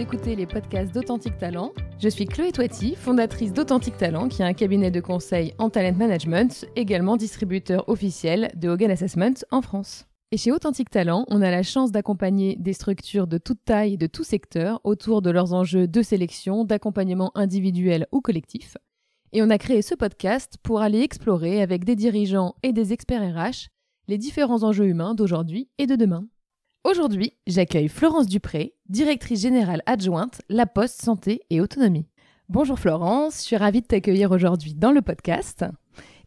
d'écouter les podcasts d'Authentic Talent. Je suis Chloé Toiti, fondatrice d'Authentic Talent, qui est un cabinet de conseil en talent management, également distributeur officiel de Hogan Assessment en France. Et chez Authentic Talent, on a la chance d'accompagner des structures de toute taille et de tout secteur autour de leurs enjeux de sélection, d'accompagnement individuel ou collectif. Et on a créé ce podcast pour aller explorer avec des dirigeants et des experts RH les différents enjeux humains d'aujourd'hui et de demain. Aujourd'hui, j'accueille Florence Dupré, directrice générale adjointe La Poste Santé et Autonomie. Bonjour Florence, je suis ravie de t'accueillir aujourd'hui dans le podcast.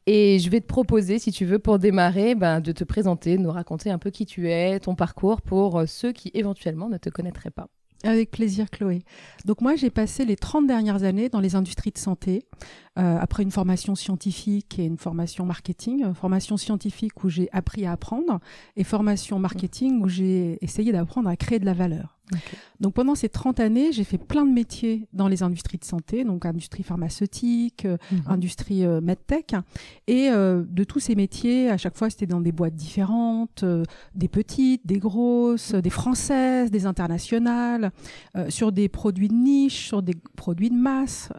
Et je vais te proposer, si tu veux, pour démarrer, de te présenter, de nous raconter un peu qui tu es, ton parcours pour ceux qui éventuellement ne te connaîtraient pas. Avec plaisir, Chloé. Donc moi, j'ai passé les 30 dernières années dans les industries de santé, après une formation scientifique et une formation marketing. Formation scientifique où j'ai appris à apprendre et formation marketing où j'ai essayé d'apprendre à créer de la valeur. Okay. Donc pendant ces 30 années, j'ai fait plein de métiers dans les industries de santé, donc industrie pharmaceutique, industrie medtech. Et de tous ces métiers, à chaque fois, c'était dans des boîtes différentes, des petites, des grosses, des françaises, des internationales, sur des produits de niche, sur des produits de masse,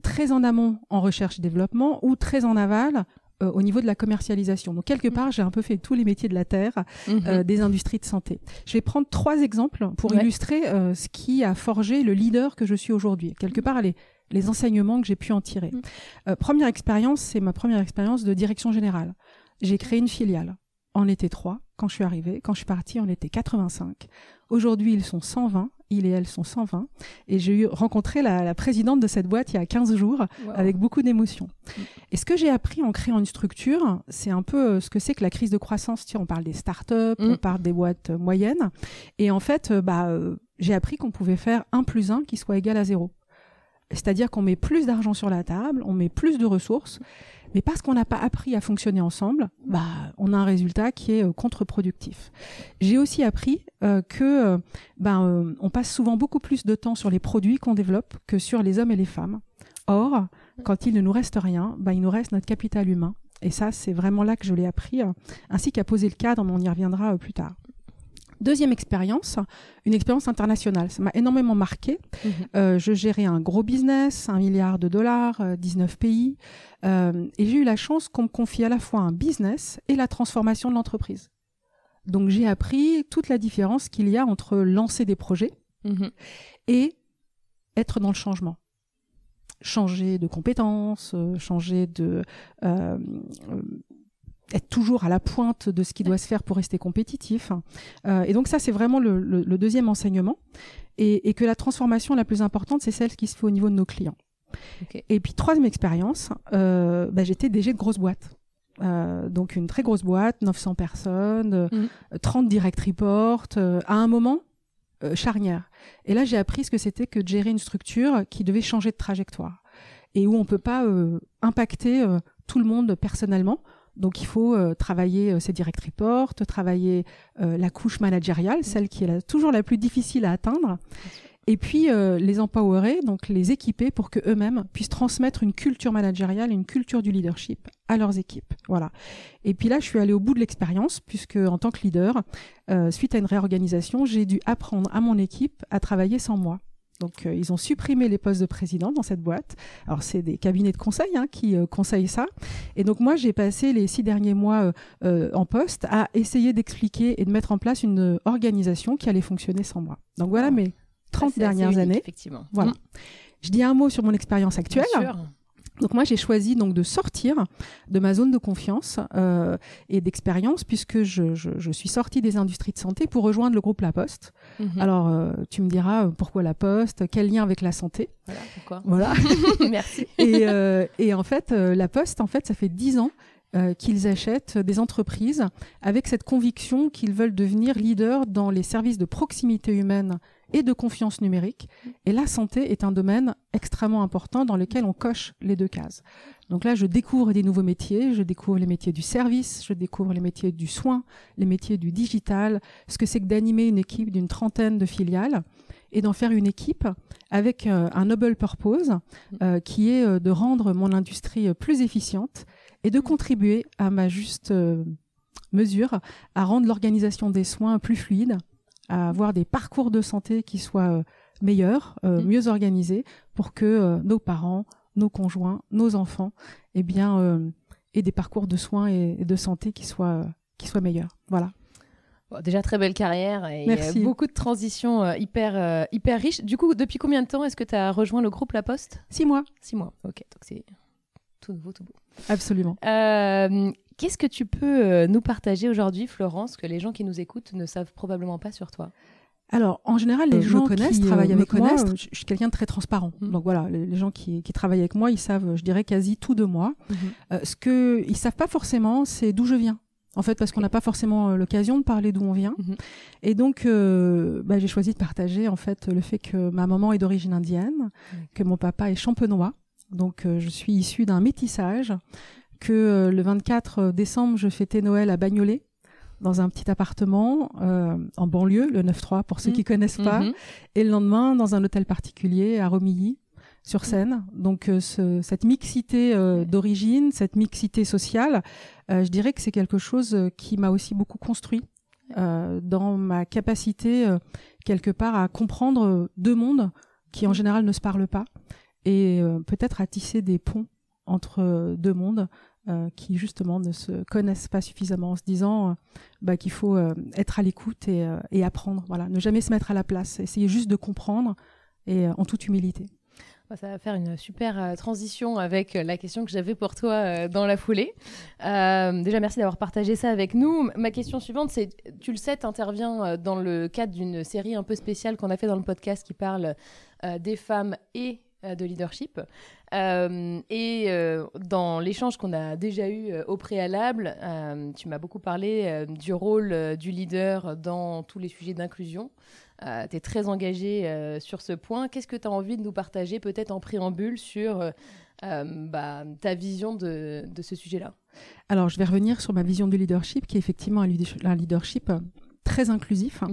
très en amont en recherche et développement ou très en aval au niveau de la commercialisation. Donc, quelque part, j'ai un peu fait tous les métiers de la terre des industries de santé. Je vais prendre 3 exemples pour illustrer ce qui a forgé le leader que je suis aujourd'hui. Quelque part, les enseignements que j'ai pu en tirer. Première expérience, c'est ma première expérience de direction générale. J'ai créé une filiale. On était 3 quand je suis arrivée. Quand je suis partie, on était 85. Aujourd'hui, ils sont 120. Ils et elles sont 120. Et j'ai rencontré la présidente de cette boîte il y a 15 jours avec beaucoup d'émotion. Et ce que j'ai appris en créant une structure, c'est un peu ce que c'est que la crise de croissance. On parle des startups, on parle des boîtes moyennes. Et en fait, j'ai appris qu'on pouvait faire 1 + 1 qui soit égal à 0. C'est-à-dire qu'on met plus d'argent sur la table, on met plus de ressources, mais parce qu'on n'a pas appris à fonctionner ensemble, on a un résultat qui est contre-productif. J'ai aussi appris que on passe souvent beaucoup plus de temps sur les produits qu'on développe que sur les hommes et les femmes. Or, quand il ne nous reste rien, il nous reste notre capital humain. Et ça, c'est vraiment là que je l'ai appris, ainsi qu'à poser le cadre, mais on y reviendra plus tard. Deuxième expérience, une expérience internationale. Ça m'a énormément marqué. Je gérais un gros business, $1 milliard, 19 pays. Et j'ai eu la chance qu'on me confie à la fois un business et la transformation de l'entreprise. Donc, j'ai appris toute la différence qu'il y a entre lancer des projets et être dans le changement. Changer de compétences, changer de... être toujours à la pointe de ce qui doit se faire pour rester compétitif. Et donc ça, c'est vraiment le deuxième enseignement. Et que la transformation la plus importante, c'est celle qui se fait au niveau de nos clients. Okay. Et puis, troisième expérience, j'étais DG de grosse boîte. Donc une très grosse boîte, 900 personnes, 30 direct reports, à un moment charnière. Et là, j'ai appris ce que c'était que de gérer une structure qui devait changer de trajectoire et où on peut pas impacter tout le monde personnellement. Donc, il faut travailler ces direct reports, travailler la couche managériale, celle qui est toujours la plus difficile à atteindre. Et puis, les empowerer, donc les équiper pour qu'eux-mêmes puissent transmettre une culture managériale, une culture du leadership à leurs équipes. Voilà. Et puis là, je suis allée au bout de l'expérience, puisque en tant que leader, suite à une réorganisation, j'ai dû apprendre à mon équipe à travailler sans moi. Donc, ils ont supprimé les postes de président dans cette boîte. Alors, c'est des cabinets de conseil qui conseillent ça. Et donc, moi, j'ai passé les 6 derniers mois en poste à essayer d'expliquer et de mettre en place une organisation qui allait fonctionner sans moi. Donc, voilà mes 30 dernières années. Effectivement. Voilà. Je dis un mot sur mon expérience actuelle. Bien sûr. Donc moi, j'ai choisi donc de sortir de ma zone de confiance et d'expérience puisque je suis sortie des industries de santé pour rejoindre le groupe La Poste. Alors, tu me diras pourquoi La Poste, quel lien avec la santé? Voilà, pourquoi? Voilà. Merci. Et en fait, La Poste, ça fait 10 ans qu'ils achètent des entreprises avec cette conviction qu'ils veulent devenir leaders dans les services de proximité humaine et de confiance numérique. Et la santé est un domaine extrêmement important dans lequel on coche les 2 cases. Donc là, je découvre des nouveaux métiers, je découvre les métiers du service, je découvre les métiers du soin, les métiers du digital, ce que c'est que d'animer une équipe d'une 30aine de filiales et d'en faire une équipe avec un noble purpose qui est de rendre mon industrie plus efficiente et de contribuer à ma juste mesure à rendre l'organisation des soins plus fluide, à avoir des parcours de santé qui soient meilleure, mieux organisée, pour que nos parents, nos conjoints, nos enfants, aient des parcours de soins et de santé qui soient meilleurs. Voilà. Bon, déjà, très belle carrière et Merci. Beaucoup de transitions hyper riches. Du coup, depuis combien de temps est-ce que tu as rejoint le groupe La Poste ? 6 mois. 6 mois, ok. Donc c'est tout nouveau, tout beau. Absolument. Qu'est-ce que tu peux nous partager aujourd'hui, Florence, que les gens qui nous écoutent ne savent probablement pas sur toi ? Alors, en général, les gens qui travaillent avec moi, je suis quelqu'un de très transparent. Mmh. Donc voilà, les gens qui travaillent avec moi, ils savent, je dirais, quasi tout de moi. Mmh. Ce qu'ils savent pas forcément, c'est d'où je viens. En fait, parce qu'on n'a pas forcément l'occasion de parler d'où on vient. Mmh. Et donc, j'ai choisi de partager, en fait, le fait que ma maman est d'origine indienne, que mon papa est champenois. Donc, je suis issue d'un métissage, que le 24 décembre, je fêtais Noël à Bagnolet, dans un petit appartement en banlieue, le 9-3 pour ceux qui connaissent pas, et le lendemain dans un hôtel particulier à Romilly, sur Seine. Donc cette mixité d'origine, cette mixité sociale, je dirais que c'est quelque chose qui m'a aussi beaucoup construit dans ma capacité quelque part à comprendre deux mondes qui en général ne se parlent pas et peut-être à tisser des ponts entre deux mondes qui justement ne se connaissent pas suffisamment, en se disant qu'il faut être à l'écoute et apprendre. Voilà, ne jamais se mettre à la place, essayer juste de comprendre et en toute humilité. Ça va faire une super transition avec la question que j'avais pour toi dans la foulée. Déjà, merci d'avoir partagé ça avec nous. Ma question suivante, c'est, tu le sais, tu interviens dans le cadre d'une série un peu spéciale qu'on a fait dans le podcast qui parle des femmes et de leadership. Dans l'échange qu'on a déjà eu au préalable, tu m'as beaucoup parlé du rôle du leader dans tous les sujets d'inclusion. Tu es très engagé sur ce point. Qu'est-ce que tu as envie de nous partager, peut-être en préambule, sur ta vision de ce sujet-là ? Alors, je vais revenir sur ma vision du leadership, qui est effectivement un leadership très inclusif.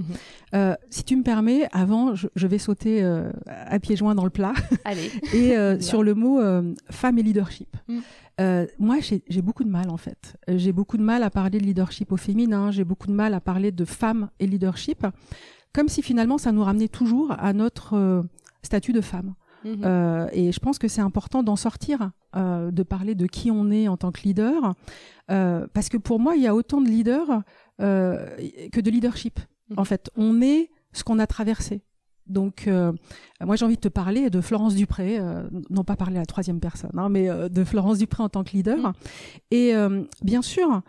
Si tu me permets, avant, je vais sauter à pieds joints dans le plat. Allez. Et sur le mot femme et leadership. Moi, j'ai beaucoup de mal, en fait. J'ai beaucoup de mal à parler de leadership au féminin. J'ai beaucoup de mal à parler de femme et leadership, comme si finalement, ça nous ramenait toujours à notre statut de femme. Et je pense que c'est important d'en sortir, de parler de qui on est en tant que leader, parce que pour moi, il y a autant de leaders que de leadership. En fait, on est ce qu'on a traversé. Donc, moi, j'ai envie de te parler de Florence Dupré, non pas parler à la troisième personne, mais de Florence Dupré en tant que leader. Et bien sûr,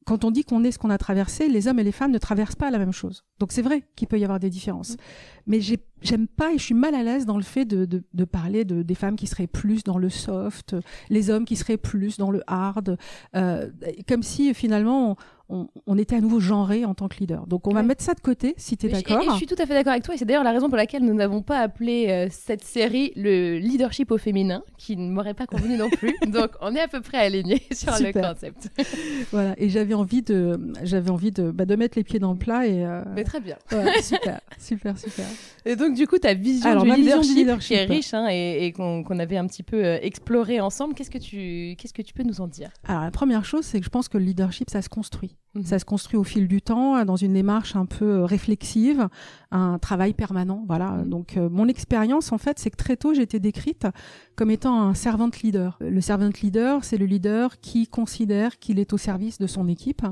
quand on dit qu'on est ce qu'on a traversé, les hommes et les femmes ne traversent pas la même chose. Donc c'est vrai qu'il peut y avoir des différences. Mais j'aime pas et je suis mal à l'aise dans le fait de parler des femmes qui seraient plus dans le soft, les hommes qui seraient plus dans le hard, comme si finalement on était à nouveau genré en tant que leader. Donc on va mettre ça de côté, si tu es d'accord. Et je suis tout à fait d'accord avec toi, et c'est d'ailleurs la raison pour laquelle nous n'avons pas appelé cette série le leadership au féminin, qui ne m'aurait pas convenu non plus. Donc on est à peu près alignés sur le concept. Voilà, et j'avais envie de mettre les pieds dans le plat et. Mais très bien. Ouais, super. Et donc du coup ta vision du leadership qui est riche et qu'on avait un petit peu exploré ensemble, qu'est-ce que tu peux nous en dire ? Alors la première chose, c'est que je pense que le leadership, ça se construit. Ça se construit au fil du temps, dans une démarche un peu réflexive, un travail permanent. Voilà. Donc, mon expérience, en fait, c'est que très tôt, j'ai été décrite comme étant un servant leader. Le servant leader, c'est le leader qui considère qu'il est au service de son équipe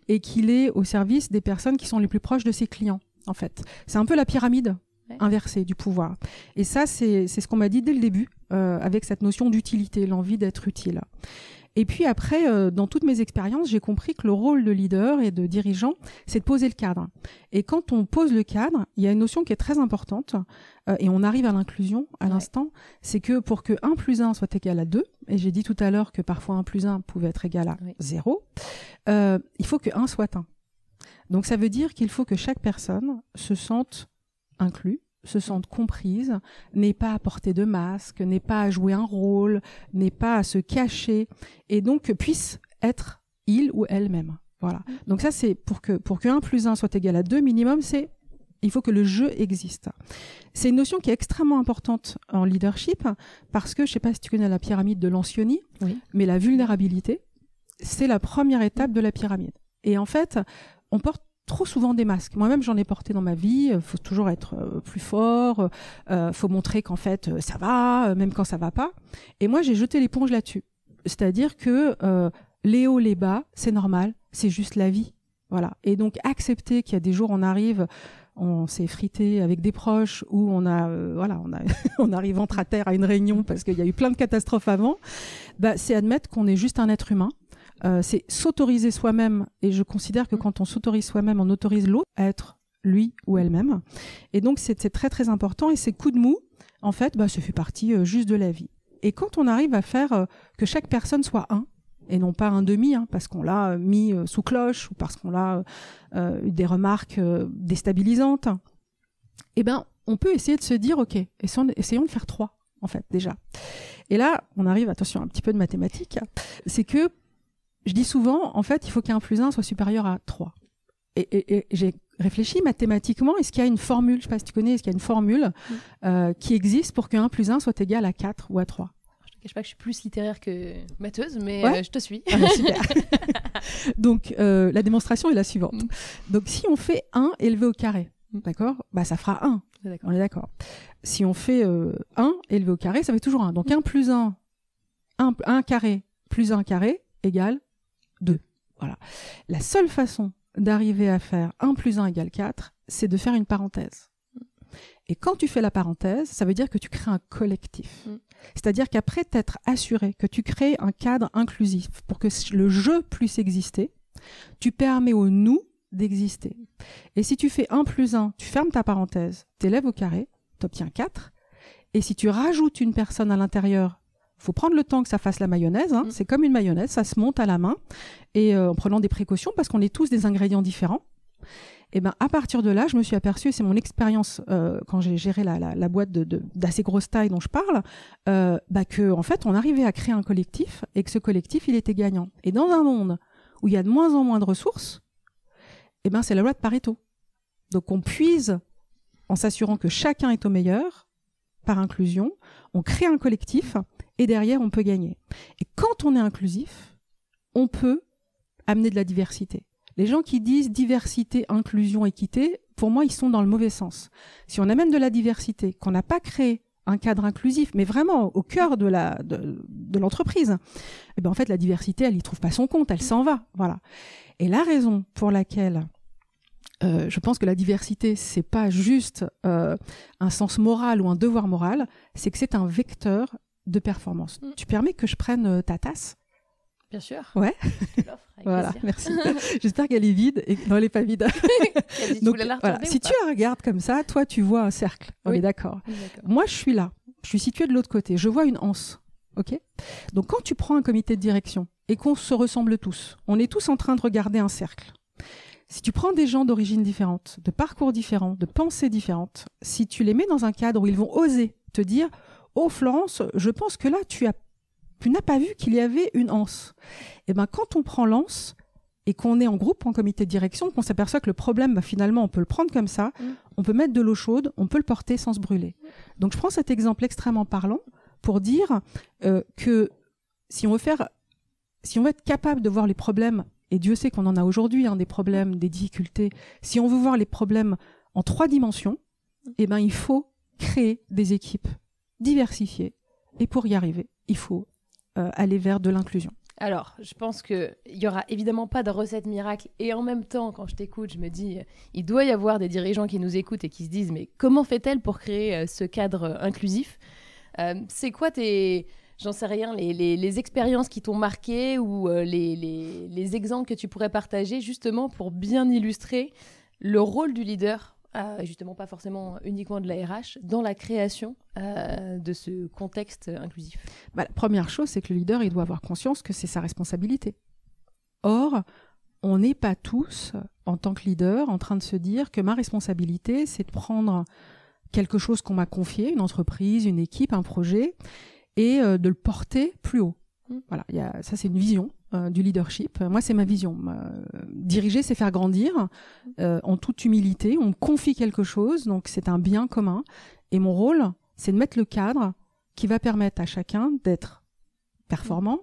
et qu'il est au service des personnes qui sont les plus proches de ses clients, en fait. C'est un peu la pyramide inversée du pouvoir. Et ça, c'est ce qu'on m'a dit dès le début, avec cette notion d'utilité, l'envie d'être utile. Et puis après, dans toutes mes expériences, j'ai compris que le rôle de leader et de dirigeant, c'est de poser le cadre. Et quand on pose le cadre, il y a une notion qui est très importante, et on arrive à l'inclusion à l'instant, c'est que pour que 1 + 1 soit égal à 2, et j'ai dit tout à l'heure que parfois 1 + 1 pouvait être égal à 0, il faut que 1 soit 1. Donc ça veut dire qu'il faut que chaque personne se sente inclus, se sentent comprises, n'est pas à porter de masque, n'est pas à jouer un rôle, n'est pas à se cacher, et donc puisse être il ou elle-même. Voilà. Donc ça, c'est pour que 1 + 1 soit égal à 2 minimum, il faut que le jeu existe. C'est une notion qui est extrêmement importante en leadership, parce que, je sais pas si tu connais la pyramide de Lencioni, mais la vulnérabilité, c'est la première étape de la pyramide. Et en fait, on porte trop souvent des masques. Moi-même, j'en ai porté dans ma vie. Faut toujours être plus fort. Faut montrer qu'en fait, ça va, même quand ça va pas. Et moi, j'ai jeté l'éponge là-dessus. C'est-à-dire que les hauts, les bas, c'est normal. C'est juste la vie. Voilà. Et donc, accepter qu'il y a des jours, on s'est frité avec des proches, ou on arrive ventre à terre à une réunion parce qu'il y a eu plein de catastrophes avant. C'est admettre qu'on est juste un être humain. C'est s'autoriser soi-même, et je considère que quand on s'autorise soi-même, on autorise l'autre à être lui ou elle-même. Et donc c'est très très important, et ces coups de mou, en fait, ça fait partie juste de la vie. Et quand on arrive à faire que chaque personne soit un, et non pas un demi, parce qu'on l'a mis sous cloche, ou parce qu'on l'a eu des remarques déstabilisantes, on peut essayer de se dire, ok, essayons de faire 3, en fait, déjà. Et là, on arrive, attention, un petit peu de mathématiques, c'est que je dis souvent, en fait, il faut qu'un plus 1 soit supérieur à 3. Et j'ai réfléchi mathématiquement, est-ce qu'il y a une formule, je ne sais pas si tu connais, est-ce qu'il y a une formule qui existe pour que 1 plus 1 soit égal à 4 ou à 3? Je ne te cache pas que je suis plus littéraire que matheuse, mais ouais. Je te suis. Super. Donc, la démonstration est la suivante. Donc, si on fait 1 élevé au carré, d'accord, ça fera 1. On est d'accord. Si on fait 1 élevé au carré, ça fait toujours 1. Donc, 1 plus 1 carré plus 1 carré égale 2. Voilà. La seule façon d'arriver à faire 1 plus 1 égale 4, c'est de faire une parenthèse. Et quand tu fais la parenthèse, ça veut dire que tu crées un collectif. C'est-à-dire qu'après t'être assuré que tu crées un cadre inclusif pour que le je puisse exister, tu permets au nous d'exister. Et si tu fais 1 plus 1, tu fermes ta parenthèse, t'élèves au carré, t'obtiens 4. Et si tu rajoutes une personne à l'intérieur, faut prendre le temps que ça fasse la mayonnaise, c'est comme une mayonnaise, ça se monte à la main, et en prenant des précautions, parce qu'on est tous des ingrédients différents. Et à partir de là, je me suis aperçue, et c'est mon expérience quand j'ai géré la boîte d'assez grosse taille dont je parle, que en fait, on arrivait à créer un collectif, et que ce collectif, il était gagnant. Et dans un monde où il y a de moins en moins de ressources, c'est la loi de Pareto. Donc on puise en s'assurant que chacun est au meilleur, par inclusion, on crée un collectif, et derrière, on peut gagner. Et quand on est inclusif, on peut amener de la diversité. Les gens qui disent diversité, inclusion, équité, pour moi, ils sont dans le mauvais sens. Si on amène de la diversité, qu'on n'a pas créé un cadre inclusif, mais vraiment au cœur de l'entreprise, en fait, la diversité, elle n'y trouve pas son compte, elle s'en va. Voilà. Et la raison pour laquelle je pense que la diversité, c'est pas juste un sens moral ou un devoir moral, c'est que c'est un vecteur de performance. Tu permets que je prenne ta tasse? Bien sûr. Ouais. Je te l'offre avec voilà, plaisir. merci. J'espère qu'elle est vide. Non, elle n'est pas vide. Donc, voilà. Si tu la regardes comme ça, toi, tu vois un cercle. On est d'accord. Moi, je suis là. Je suis située de l'autre côté. Je vois une anse. OK? Donc, quand tu prends un comité de direction et qu'on se ressemble tous, on est tous en train de regarder un cercle. Si tu prends des gens d'origines différentes, de parcours différents, de pensées différentes, si tu les mets dans un cadre où ils vont oser te dire « Oh Florence, je pense que là, tu n'as pas vu qu'il y avait une anse. » Quand on prend l'anse et qu'on est en groupe, en comité de direction, qu'on s'aperçoit que le problème, finalement, on peut le prendre comme ça, on peut mettre de l'eau chaude, on peut le porter sans se brûler. Donc, je prends cet exemple extrêmement parlant pour dire que si on veut être capable de voir les problèmes, et Dieu sait qu'on en a aujourd'hui, des problèmes, des difficultés, si on veut voir les problèmes en 3 dimensions, il faut créer des équipes diversifiées. Et pour y arriver, il faut aller vers de l'inclusion. Alors, je pense qu'il n'y aura évidemment pas de recette miracle. Et en même temps, quand je t'écoute, je me dis, il doit y avoir des dirigeants qui nous écoutent et qui se disent, mais comment fait-elle pour créer ce cadre inclusif? C'est quoi j'en sais rien, les expériences qui t'ont marqué ou les exemples que tu pourrais partager justement pour bien illustrer le rôle du leader, justement pas forcément uniquement de la RH, dans la création de ce contexte inclusif? La première chose, c'est que le leader, il doit avoir conscience que c'est sa responsabilité. Or, on n'est pas tous, en tant que leader, en train de se dire que ma responsabilité, c'est de prendre quelque chose qu'on m'a confié, une entreprise, une équipe, un projet, et de le porter plus haut. Voilà, ça c'est une vision du leadership. Moi, c'est ma vision. Diriger, c'est faire grandir en toute humilité. On me confie quelque chose, donc c'est un bien commun. Et mon rôle, c'est de mettre le cadre qui va permettre à chacun d'être performant,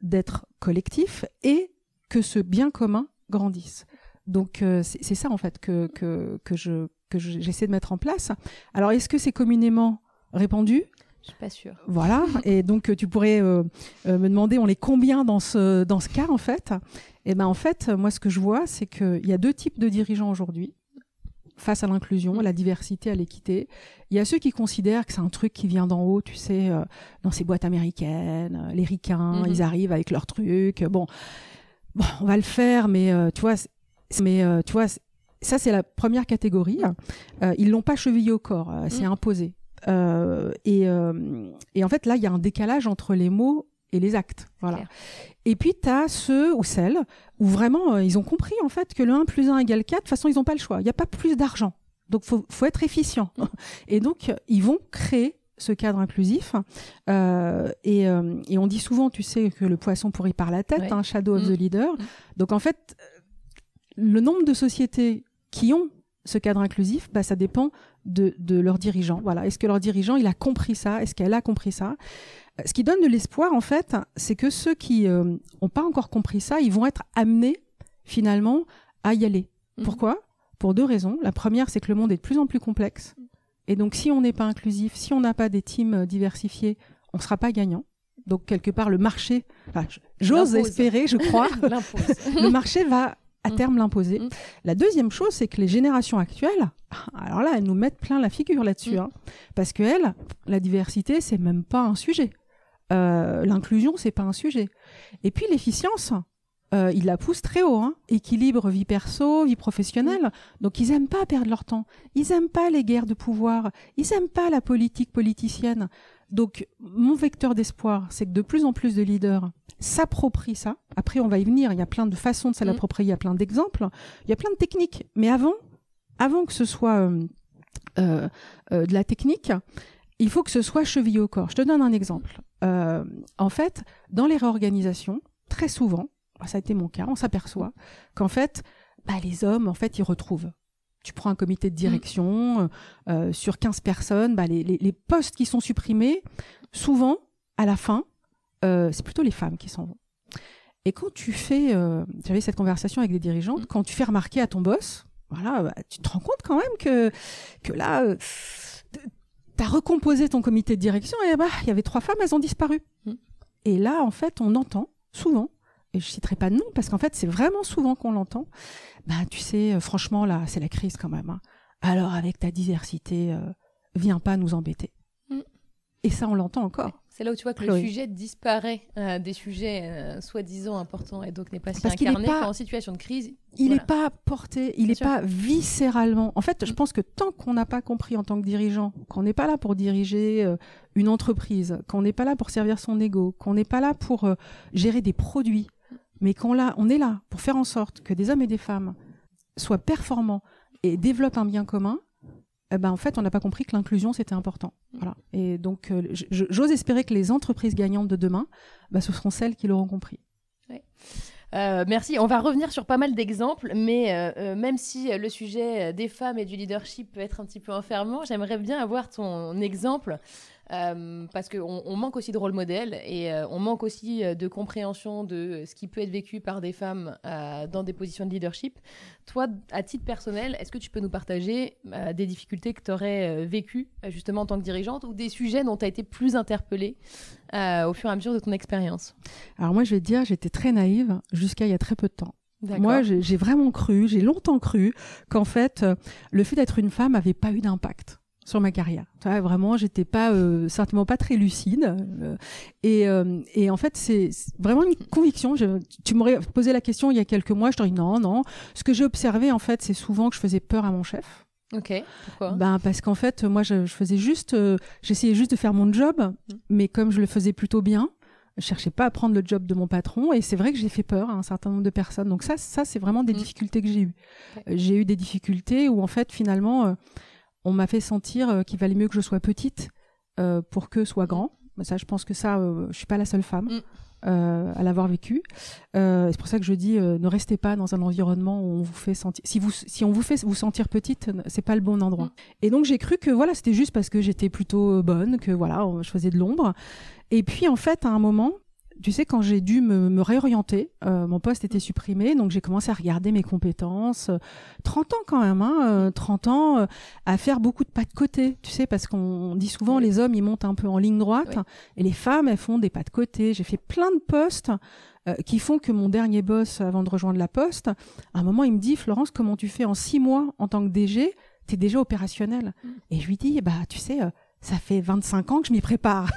d'être collectif et que ce bien commun grandisse. Donc c'est ça en fait que j'essaie de mettre en place. Alors est-ce que c'est communément répandu ? Je suis pas sûre. Voilà, et donc tu pourrais me demander on est combien dans ce cas en fait ? Et ben en fait moi ce que je vois c'est qu'il y a deux types de dirigeants aujourd'hui face à l'inclusion, à la diversité, à l'équité. Il y a ceux qui considèrent que c'est un truc qui vient d'en haut, tu sais, dans ces boîtes américaines, les ricains, ils arrivent avec leurs trucs. Bon, on va le faire, mais tu vois, ça c'est la première catégorie. Ils l'ont pas chevillé au corps, c'est imposé. Et en fait là, il y a un décalage entre les mots et les actes. Voilà. Claire. Et puis, tu as ceux ou celles où vraiment, ils ont compris en fait que le 1 + 1 = 4. De toute façon, ils n'ont pas le choix. Il n'y a pas plus d'argent. Donc, faut être efficient. Et donc, ils vont créer ce cadre inclusif. Et on dit souvent, tu sais, que le poisson pourrit par la tête, ouais. Shadow of the leader. Donc, en fait, le nombre de sociétés qui ont ce cadre inclusif, bah, ça dépend de leurs dirigeants. Voilà. Est-ce que leur dirigeant, il a compris ça ? Est-ce qu'elle a compris ça ? Ce qui donne de l'espoir, en fait, c'est que ceux qui n'ont pas encore compris ça, ils vont être amenés, finalement, à y aller. Pourquoi ? Pour deux raisons. La première, c'est que le monde est de plus en plus complexe. Et donc, si on n'est pas inclusif, si on n'a pas des teams diversifiés, on ne sera pas gagnant. Donc, quelque part, le marché, j'ose espérer, je crois, le marché va à terme l'imposer. La deuxième chose, c'est que les générations actuelles, alors là, elles nous mettent plein la figure là-dessus. Parce que la diversité, c'est même pas un sujet. L'inclusion, c'est pas un sujet. Et puis l'efficience, ils la poussent très haut. Équilibre vie perso, vie professionnelle. Donc ils aiment pas perdre leur temps. Ils aiment pas les guerres de pouvoir. Ils aiment pas la politique politicienne. Donc mon vecteur d'espoir, c'est que de plus en plus de leaders s'approprient ça. Après, on va y venir. Il y a plein de façons de s'approprier. Il y a plein d'exemples. Il y a plein de techniques. Mais avant que ce soit de la technique, il faut que ce soit chevillé au corps. Je te donne un exemple. En fait, dans les réorganisations, très souvent, ça a été mon cas, on s'aperçoit qu'en fait, les hommes, en fait, ils retrouvent. Tu prends un comité de direction, sur 15 personnes, les postes qui sont supprimés, souvent, à la fin, c'est plutôt les femmes qui s'en vont. Et quand tu fais, j'avais cette conversation avec des dirigeantes, quand tu fais remarquer à ton boss, voilà, tu te rends compte quand même que là, t'as recomposé ton comité de direction et il y avait 3 femmes, elles ont disparu. Et là, en fait, on entend souvent, et je citerai pas de nom parce qu'en fait, c'est vraiment souvent qu'on l'entend. Tu sais, franchement, là, c'est la crise quand même. Alors, avec ta diversité, viens pas nous embêter. Et ça, on l'entend encore. Ouais. C'est là où tu vois que le sujet disparaît des sujets soi-disant importants et donc n'est pas si incarné qu'en situation de crise. Il n'est pas porté, il n'est pas viscéralement. En fait, je pense que tant qu'on n'a pas compris en tant que dirigeant qu'on n'est pas là pour diriger une entreprise, qu'on n'est pas là pour servir son ego, qu'on n'est pas là pour gérer des produits, mais on est là pour faire en sorte que des hommes et des femmes soient performants et développent un bien commun, en fait, on n'a pas compris que l'inclusion, c'était important. Voilà. Et donc, j'ose espérer que les entreprises gagnantes de demain, ce seront celles qui l'auront compris. Ouais. Merci. On va revenir sur pas mal d'exemples, mais même si le sujet des femmes et du leadership peut être un petit peu enfermant, j'aimerais bien avoir ton exemple. Parce qu'on manque aussi de rôle modèle et on manque aussi de compréhension de ce qui peut être vécu par des femmes dans des positions de leadership. Toi, à titre personnel, est-ce que tu peux nous partager des difficultés que tu aurais vécues justement en tant que dirigeante ou des sujets dont tu as été plus interpellée au fur et à mesure de ton expérience ? Alors moi, je vais te dire, j'étais très naïve jusqu'à il y a très peu de temps. D'accord. Moi, j'ai vraiment cru, j'ai longtemps cru qu'en fait, le fait d'être une femme n'avait pas eu d'impact sur ma carrière. Vraiment, j'étais pas certainement pas très lucide. Et en fait, c'est vraiment une conviction. Tu m'aurais posé la question il y a quelques mois, je t'aurais dit non. Ce que j'ai observé, en fait, c'est souvent que je faisais peur à mon chef. Ok, pourquoi ? Parce qu'en fait, moi, je faisais j'essayais juste de faire mon job, mais comme je le faisais plutôt bien, je cherchais pas à prendre le job de mon patron. Et c'est vrai que j'ai fait peur à un certain nombre de personnes. Donc ça c'est vraiment des difficultés que j'ai eues. Okay. J'ai eu des difficultés où, en fait, finalement... on m'a fait sentir qu'il valait mieux que je sois petite pour que soit grand. Ça, je pense que ça, je suis pas la seule femme à l'avoir vécu. C'est pour ça que je dis, ne restez pas dans un environnement où on vous fait sentir. Si on vous fait vous sentir petite, c'est pas le bon endroit. Et donc j'ai cru que voilà, c'était juste parce que j'étais plutôt bonne, que voilà, je faisais de l'ombre. Et puis en fait, à un moment, tu sais, quand j'ai dû me réorienter, mon poste était supprimé, donc j'ai commencé à regarder mes compétences. 30 ans quand même, 30 ans à faire beaucoup de pas de côté, tu sais, parce qu'on dit souvent les hommes, ils montent un peu en ligne droite, et les femmes, elles font des pas de côté. J'ai fait plein de postes qui font que mon dernier boss, avant de rejoindre la Poste, à un moment, il me dit, Florence, comment tu fais en 6 mois en tant que DG? T'es déjà opérationnelle. Et je lui dis, tu sais, ça fait 25 ans que je m'y prépare,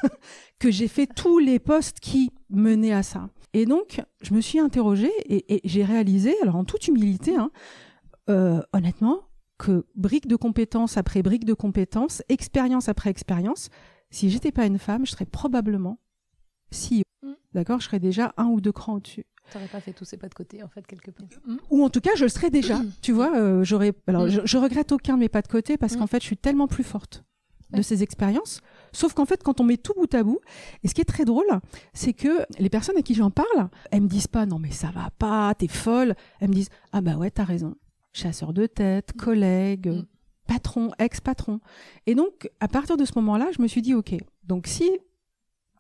que j'ai fait tous les postes qui menaient à ça. Et donc, je me suis interrogée et j'ai réalisé, alors en toute humilité, honnêtement, que brique de compétences après brique de compétences, expérience après expérience, si j'étais pas une femme, je serais probablement CEO. D'accord, je serais déjà 1 ou 2 crans au-dessus. T'aurais pas fait tous ces pas de côté, en fait, quelque part. Ou en tout cas, je le serais déjà. Tu vois, je regrette aucun de mes pas de côté parce qu'en fait, je suis tellement plus forte de ces expériences. Sauf qu'en fait, quand on met tout bout à bout, et ce qui est très drôle, c'est que les personnes à qui j'en parle, elles me disent pas, non mais ça va pas, t'es folle. Elles me disent, ah bah ouais, t'as raison. Chasseur de tête, collègue, patron, ex-patron. Et donc, à partir de ce moment-là, je me suis dit, ok, donc si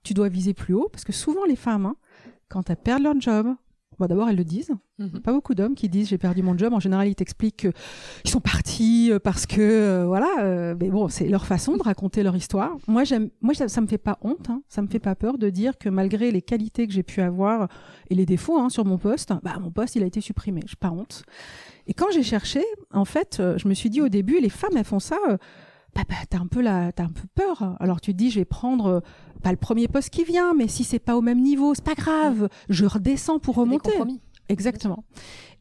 tu dois viser plus haut, parce que souvent les femmes, quand elles perdent leur job, d'abord elles le disent. Pas beaucoup d'hommes qui disent j'ai perdu mon job. En général, ils t'expliquent qu'ils sont partis parce que mais bon, c'est leur façon de raconter leur histoire. Moi, ça me fait pas honte, ça me fait pas peur de dire que malgré les qualités que j'ai pu avoir et les défauts sur mon poste, mon poste il a été supprimé. J'ai pas honte. Et quand j'ai cherché, en fait, je me suis dit au début, les femmes elles font ça. T'as un peu peur. Alors tu te dis, je vais prendre pas le premier poste qui vient, mais si c'est pas au même niveau, c'est pas grave. Je redescends pour remonter. Exactement.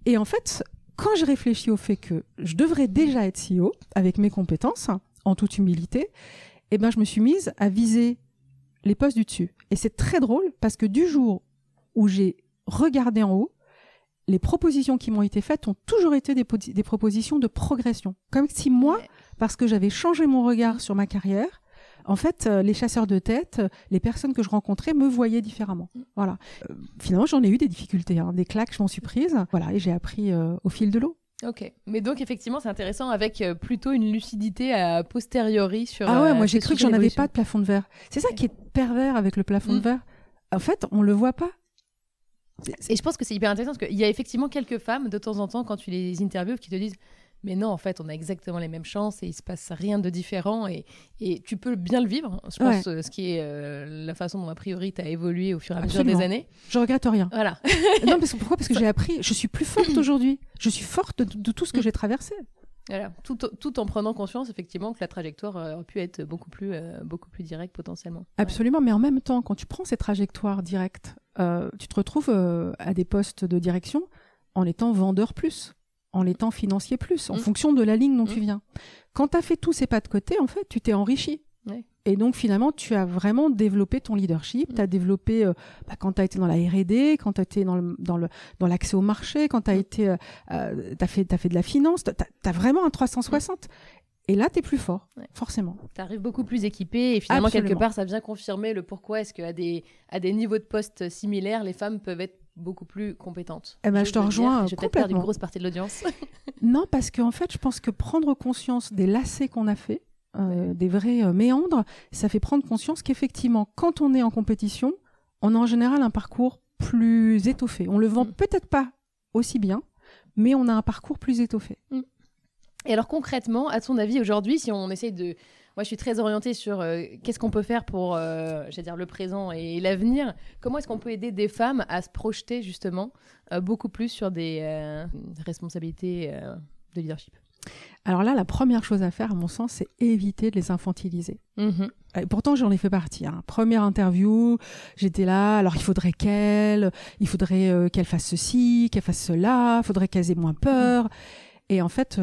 Et en fait, quand je réfléchis au fait que je devrais déjà être CEO avec mes compétences, en toute humilité, je me suis mise à viser les postes du dessus. Et c'est très drôle parce que du jour où j'ai regardé en haut, les propositions qui m'ont été faites ont toujours été des propositions de progression. Comme si moi, parce que j'avais changé mon regard sur ma carrière, en fait, les chasseurs de tête, les personnes que je rencontrais me voyaient différemment. Voilà. Finalement, j'en ai eu des difficultés, des claques, je m'en suis prise. Voilà, et j'ai appris au fil de l'eau. Ok, mais donc effectivement c'est intéressant avec plutôt une lucidité a posteriori sur... Ah ouais, moi j'ai cru que j'en avais pas de plafond de verre. C'est ça qui est pervers avec le plafond de verre. En fait, on le voit pas. Et je pense que c'est hyper intéressant parce qu'il y a effectivement quelques femmes de temps en temps quand tu les interviews qui te disent mais non, en fait on a exactement les mêmes chances et il se passe rien de différent et tu peux bien le vivre, je pense, ce qui est la façon dont a priori tu as évolué au fur et à mesure des années. Je regrette rien. Voilà. Non, pourquoi ? Parce que j'ai appris, je suis plus forte aujourd'hui, je suis forte de tout ce que j'ai traversé. Voilà. Tout en prenant conscience effectivement que la trajectoire aurait pu être beaucoup plus directe potentiellement. Absolument, mais en même temps, quand tu prends ces trajectoires directes, tu te retrouves à des postes de direction en étant vendeur plus, en étant financier plus, en fonction de la ligne dont tu viens. Quand tu as fait tous ces pas de côté, en fait, tu t'es enrichi. Ouais. Et donc, finalement, tu as vraiment développé ton leadership. Tu as développé, quand tu as été dans la R&D, quand tu as été dans l'accès au marché, quand tu as été, t'as fait de la finance, tu as vraiment un 360. Et là, tu es plus fort, forcément. Tu arrives beaucoup plus équipé et finalement, quelque part, ça vient confirmer le pourquoi est-ce qu'à des niveaux de poste similaires, les femmes peuvent être beaucoup plus compétentes. Je te rejoins complètement. Je vais peut-être perdre une grosse partie de l'audience. Non, parce qu'en fait, je pense que prendre conscience des lacets qu'on a fait, des vrais méandres, ça fait prendre conscience qu'effectivement, quand on est en compétition, on a en général un parcours plus étoffé. On le vend peut-être pas aussi bien, mais on a un parcours plus étoffé. Et alors concrètement, à ton avis, aujourd'hui, si on essaye de... Moi, je suis très orientée sur qu'est-ce qu'on peut faire pour, le présent et l'avenir. Comment est-ce qu'on peut aider des femmes à se projeter justement beaucoup plus sur des responsabilités de leadership ? Alors là, la première chose à faire, à mon sens, c'est éviter de les infantiliser. Et pourtant, j'en ai fait partie. Première interview, j'étais là. Alors, il faudrait qu'elle fasse ceci, qu'elle fasse cela. Il faudrait qu'elle ait moins peur. Et en fait,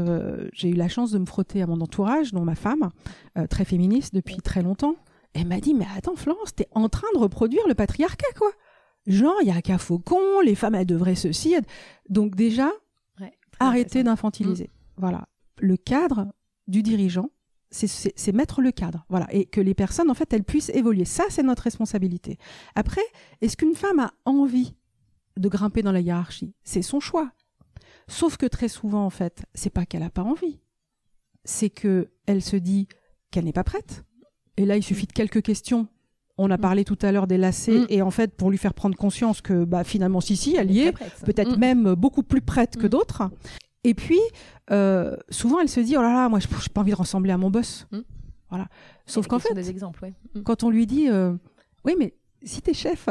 j'ai eu la chance de me frotter à mon entourage, dont ma femme, très féministe depuis très longtemps. Elle m'a dit, mais attends Florence, t'es en train de reproduire le patriarcat, quoi. Genre, il y a qu'à faucon, les femmes, elles devraient ceci. Donc déjà, arrêtez d'infantiliser. Voilà. Le cadre du dirigeant, c'est mettre le cadre. Voilà. Et que les personnes, en fait, elles puissent évoluer. Ça, c'est notre responsabilité. Après, est-ce qu'une femme a envie de grimper dans la hiérarchie ? C'est son choix. Sauf que très souvent, en fait, c'est pas qu'elle a pas envie. C'est que elle se dit qu'elle n'est pas prête. Et là, il suffit de quelques questions On a parlé tout à l'heure des lacets et en fait, pour lui faire prendre conscience que finalement, si, elle y est, peut-être même beaucoup plus prête que d'autres. Et puis, souvent, elle se dit, oh là là, moi, je n'ai pas envie de ressembler à mon boss. Voilà. Sauf qu'en fait, des exemples, quand on lui dit, oui, mais si tu es chef,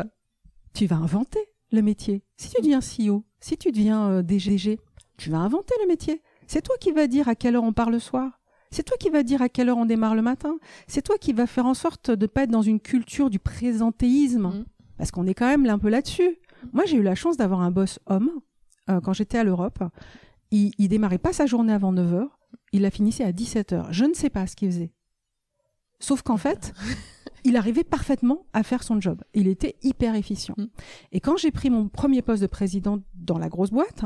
tu vas inventer le métier. Si tu deviens CEO, si tu deviens DG, tu vas inventer le métier. C'est toi qui vas dire à quelle heure on part le soir. C'est toi qui vas dire à quelle heure on démarre le matin. C'est toi qui vas faire en sorte de ne pas être dans une culture du présentéisme. Parce qu'on est quand même un peu là-dessus. Moi, j'ai eu la chance d'avoir un boss homme quand j'étais à l'Europe. Il démarrait pas sa journée avant 9h. Il la finissait à 17h. Je ne sais pas ce qu'il faisait. Sauf qu'en fait, il arrivait parfaitement à faire son job. Il était hyper efficient. Et quand j'ai pris mon premier poste de président dans la grosse boîte,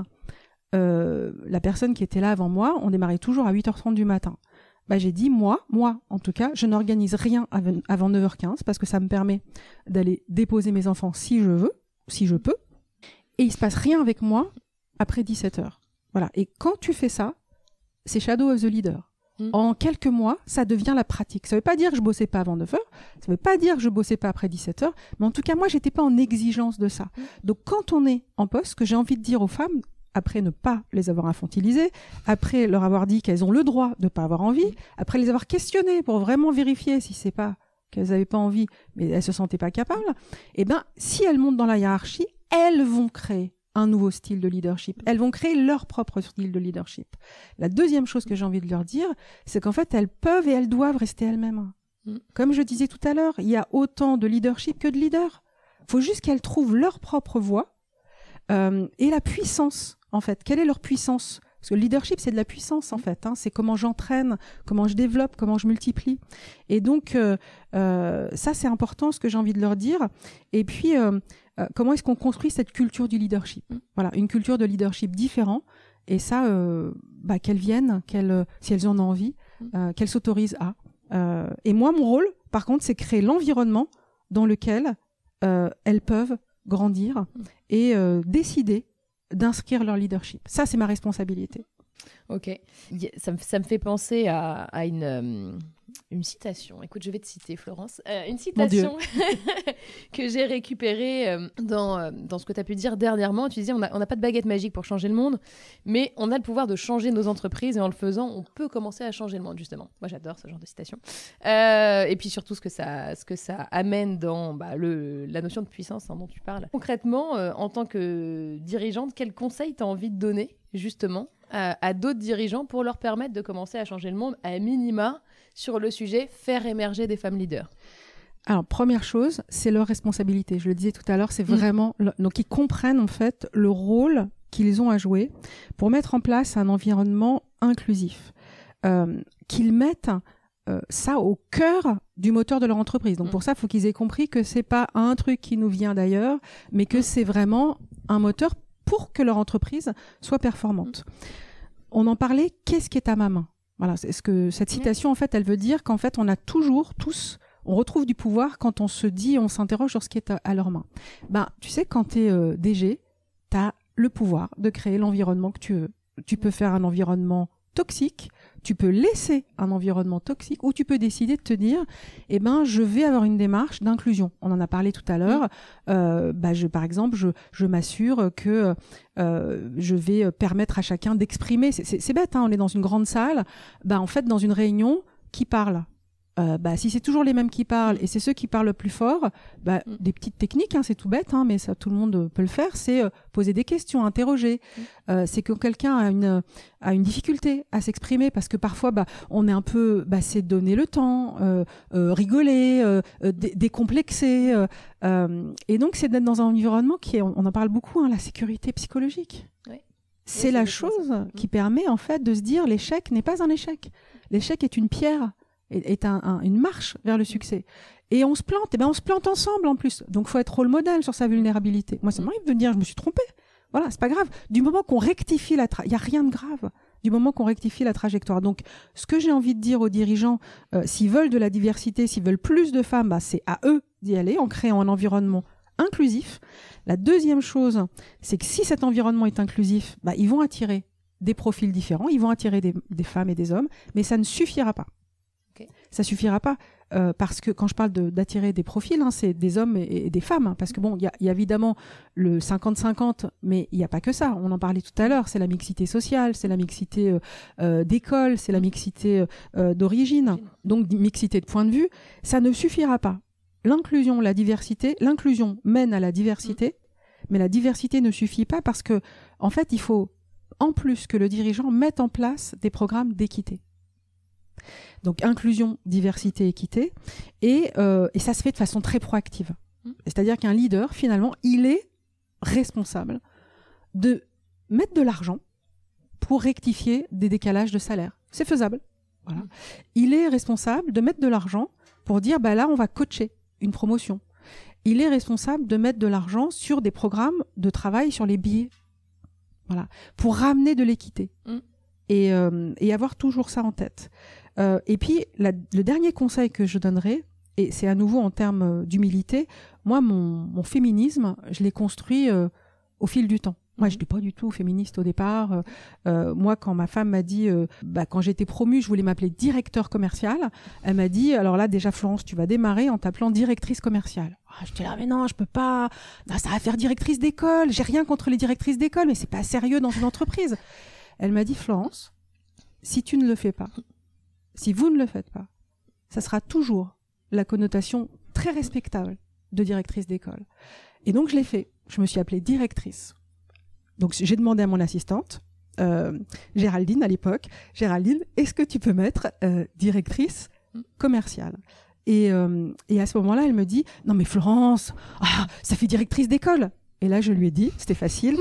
la personne qui était là avant moi, on démarrait toujours à 8h30 du matin. J'ai dit, moi, en tout cas, je n'organise rien avant 9h15 parce que ça me permet d'aller déposer mes enfants si je veux, si je peux. Et il se passe rien avec moi après 17h. Voilà. Et quand tu fais ça, c'est Shadow of the Leader. En quelques mois, ça devient la pratique. Ça ne veut pas dire que je bossais pas avant 9h, ça ne veut pas dire que je bossais pas après 17h, mais en tout cas, moi, j'étais pas en exigence de ça. Donc, quand on est en poste, ce que j'ai envie de dire aux femmes, après ne pas les avoir infantilisées, après leur avoir dit qu'elles ont le droit de ne pas avoir envie, après les avoir questionnées pour vraiment vérifier si c'est pas qu'elles n'avaient pas envie, mais elles se sentaient pas capables, si elles montent dans la hiérarchie, elles vont créer un nouveau style de leadership. Elles vont créer leur propre style de leadership. La deuxième chose que j'ai envie de leur dire, c'est qu'en fait, elles peuvent et elles doivent rester elles-mêmes. Comme je disais tout à l'heure, il y a autant de leadership que de leaders. Il faut juste qu'elles trouvent leur propre voie et la puissance, en fait. Quelle est leur puissance ? Parce que le leadership, c'est de la puissance, en fait. C'est comment j'entraîne, comment je développe, comment je multiplie. Et donc, ça, c'est important, ce que j'ai envie de leur dire. Et puis, comment est-ce qu'on construit cette culture du leadership ? Voilà, une culture de leadership différent. Et ça, qu'elles viennent, si elles en ont envie, qu'elles s'autorisent à. Et moi, mon rôle, par contre, c'est créer l'environnement dans lequel elles peuvent grandir et décider d'inscrire leur leadership. Ça, c'est ma responsabilité. Ok. Ça me fait penser à une citation. Écoute, je vais te citer, Florence. Une citation que j'ai récupérée dans ce que tu as pu dire dernièrement. Tu disais, on n'a pas de baguette magique pour changer le monde, mais on a le pouvoir de changer nos entreprises et en le faisant, on peut commencer à changer le monde, justement. Moi, j'adore ce genre de citation. Et puis surtout, ce que ça amène dans la notion de puissance dont tu parles. Concrètement, en tant que dirigeante, quel conseil tu as envie de donner, justement, à d'autres dirigeants pour leur permettre de commencer à changer le monde, à minima, sur le sujet faire émerger des femmes leaders? Alors, première chose, c'est leur responsabilité. Je le disais tout à l'heure, c'est vraiment... Donc, ils comprennent en fait le rôle qu'ils ont à jouer pour mettre en place un environnement inclusif. Qu'ils mettent ça au cœur du moteur de leur entreprise. Donc, pour ça, il faut qu'ils aient compris que c'est pas un truc qui nous vient d'ailleurs, mais que c'est vraiment un moteur pour que leur entreprise soit performante. On en parlait, qu'est-ce qui est à ma main ? Voilà, c'est ce que cette citation, en fait, elle veut dire qu'en fait, on a toujours, tous, on retrouve du pouvoir quand on se dit, on s'interroge sur ce qui est à leur main. Tu sais, quand tu es DG, tu as le pouvoir de créer l'environnement que tu veux. Tu peux faire un environnement toxique, tu peux laisser un environnement toxique ou tu peux décider de te dire je vais avoir une démarche d'inclusion. On en a parlé tout à l'heure. Par exemple, je m'assure que je vais permettre à chacun d'exprimer. C'est bête, on est dans une grande salle. En fait, dans une réunion, qui parle ? Si c'est toujours les mêmes qui parlent et c'est ceux qui parlent le plus fort, des petites techniques, c'est tout bête, mais ça tout le monde peut le faire, c'est poser des questions, interroger. C'est que quelqu'un a une difficulté à s'exprimer parce que parfois on est un peu, c'est donner le temps, rigoler, décomplexer. Et donc c'est d'être dans un environnement on en parle beaucoup, la sécurité psychologique. Oui. C'est la chose qui permet en fait de se dire l'échec n'est pas un échec. L'échec est une pierre. Est une marche vers le succès. Et on se plante, on se plante ensemble en plus. Donc, il faut être rôle modèle sur sa vulnérabilité. Moi, ça m'arrive de me dire, je me suis trompée. Voilà, c'est pas grave. Du moment qu'on rectifie il n'y a rien de grave. Du moment qu'on rectifie la trajectoire. Donc, ce que j'ai envie de dire aux dirigeants, s'ils veulent de la diversité, s'ils veulent plus de femmes, c'est à eux d'y aller en créant un environnement inclusif. La deuxième chose, c'est que si cet environnement est inclusif, ils vont attirer des profils différents, ils vont attirer des femmes et des hommes, mais ça ne suffira pas. Ça suffira pas. parce que quand je parle d'attirer des profils, c'est des hommes et des femmes, parce que bon, il y a évidemment le 50-50, mais il n'y a pas que ça. On en parlait tout à l'heure, c'est la mixité sociale, c'est la mixité d'école, c'est la mixité d'origine, donc mixité de point de vue. Ça ne suffira pas. L'inclusion mène à la diversité, mais la diversité ne suffit pas parce que, en fait, il faut, en plus que le dirigeant, mette en place des programmes d'équité. Donc, inclusion, diversité, équité, et ça se fait de façon très proactive. C'est-à-dire qu'un leader, finalement, il est responsable de mettre de l'argent pour rectifier des décalages de salaire. C'est faisable. Voilà. Il est responsable de mettre de l'argent pour dire, là, on va coacher une promotion. Il est responsable de mettre de l'argent sur des programmes de travail sur les billets. Voilà. Pour ramener de l'équité. Et avoir toujours ça en tête. Et puis, le dernier conseil que je donnerais, et c'est à nouveau en termes d'humilité, moi, mon féminisme, je l'ai construit au fil du temps. Moi, je n'étais pas du tout féministe au départ. Moi, quand ma femme m'a dit, quand j'étais promue, je voulais m'appeler directeur commercial, elle m'a dit, alors là, déjà, Florence, tu vas démarrer en t'appelant directrice commerciale. J'étais là, mais non, je peux pas. Non, ça va faire directrice d'école. J'ai rien contre les directrices d'école, mais c'est pas sérieux dans une entreprise. Elle m'a dit, Florence, si tu ne le fais pas, si vous ne le faites pas, ça sera toujours la connotation très respectable de directrice d'école. Et donc, je l'ai fait. Je me suis appelée directrice. Donc, j'ai demandé à mon assistante, Géraldine à l'époque, Géraldine, est-ce que tu peux mettre directrice commerciale ? Et à ce moment-là, elle me dit, non mais Florence, ça fait directrice d'école. Et là, je lui ai dit, c'était facile,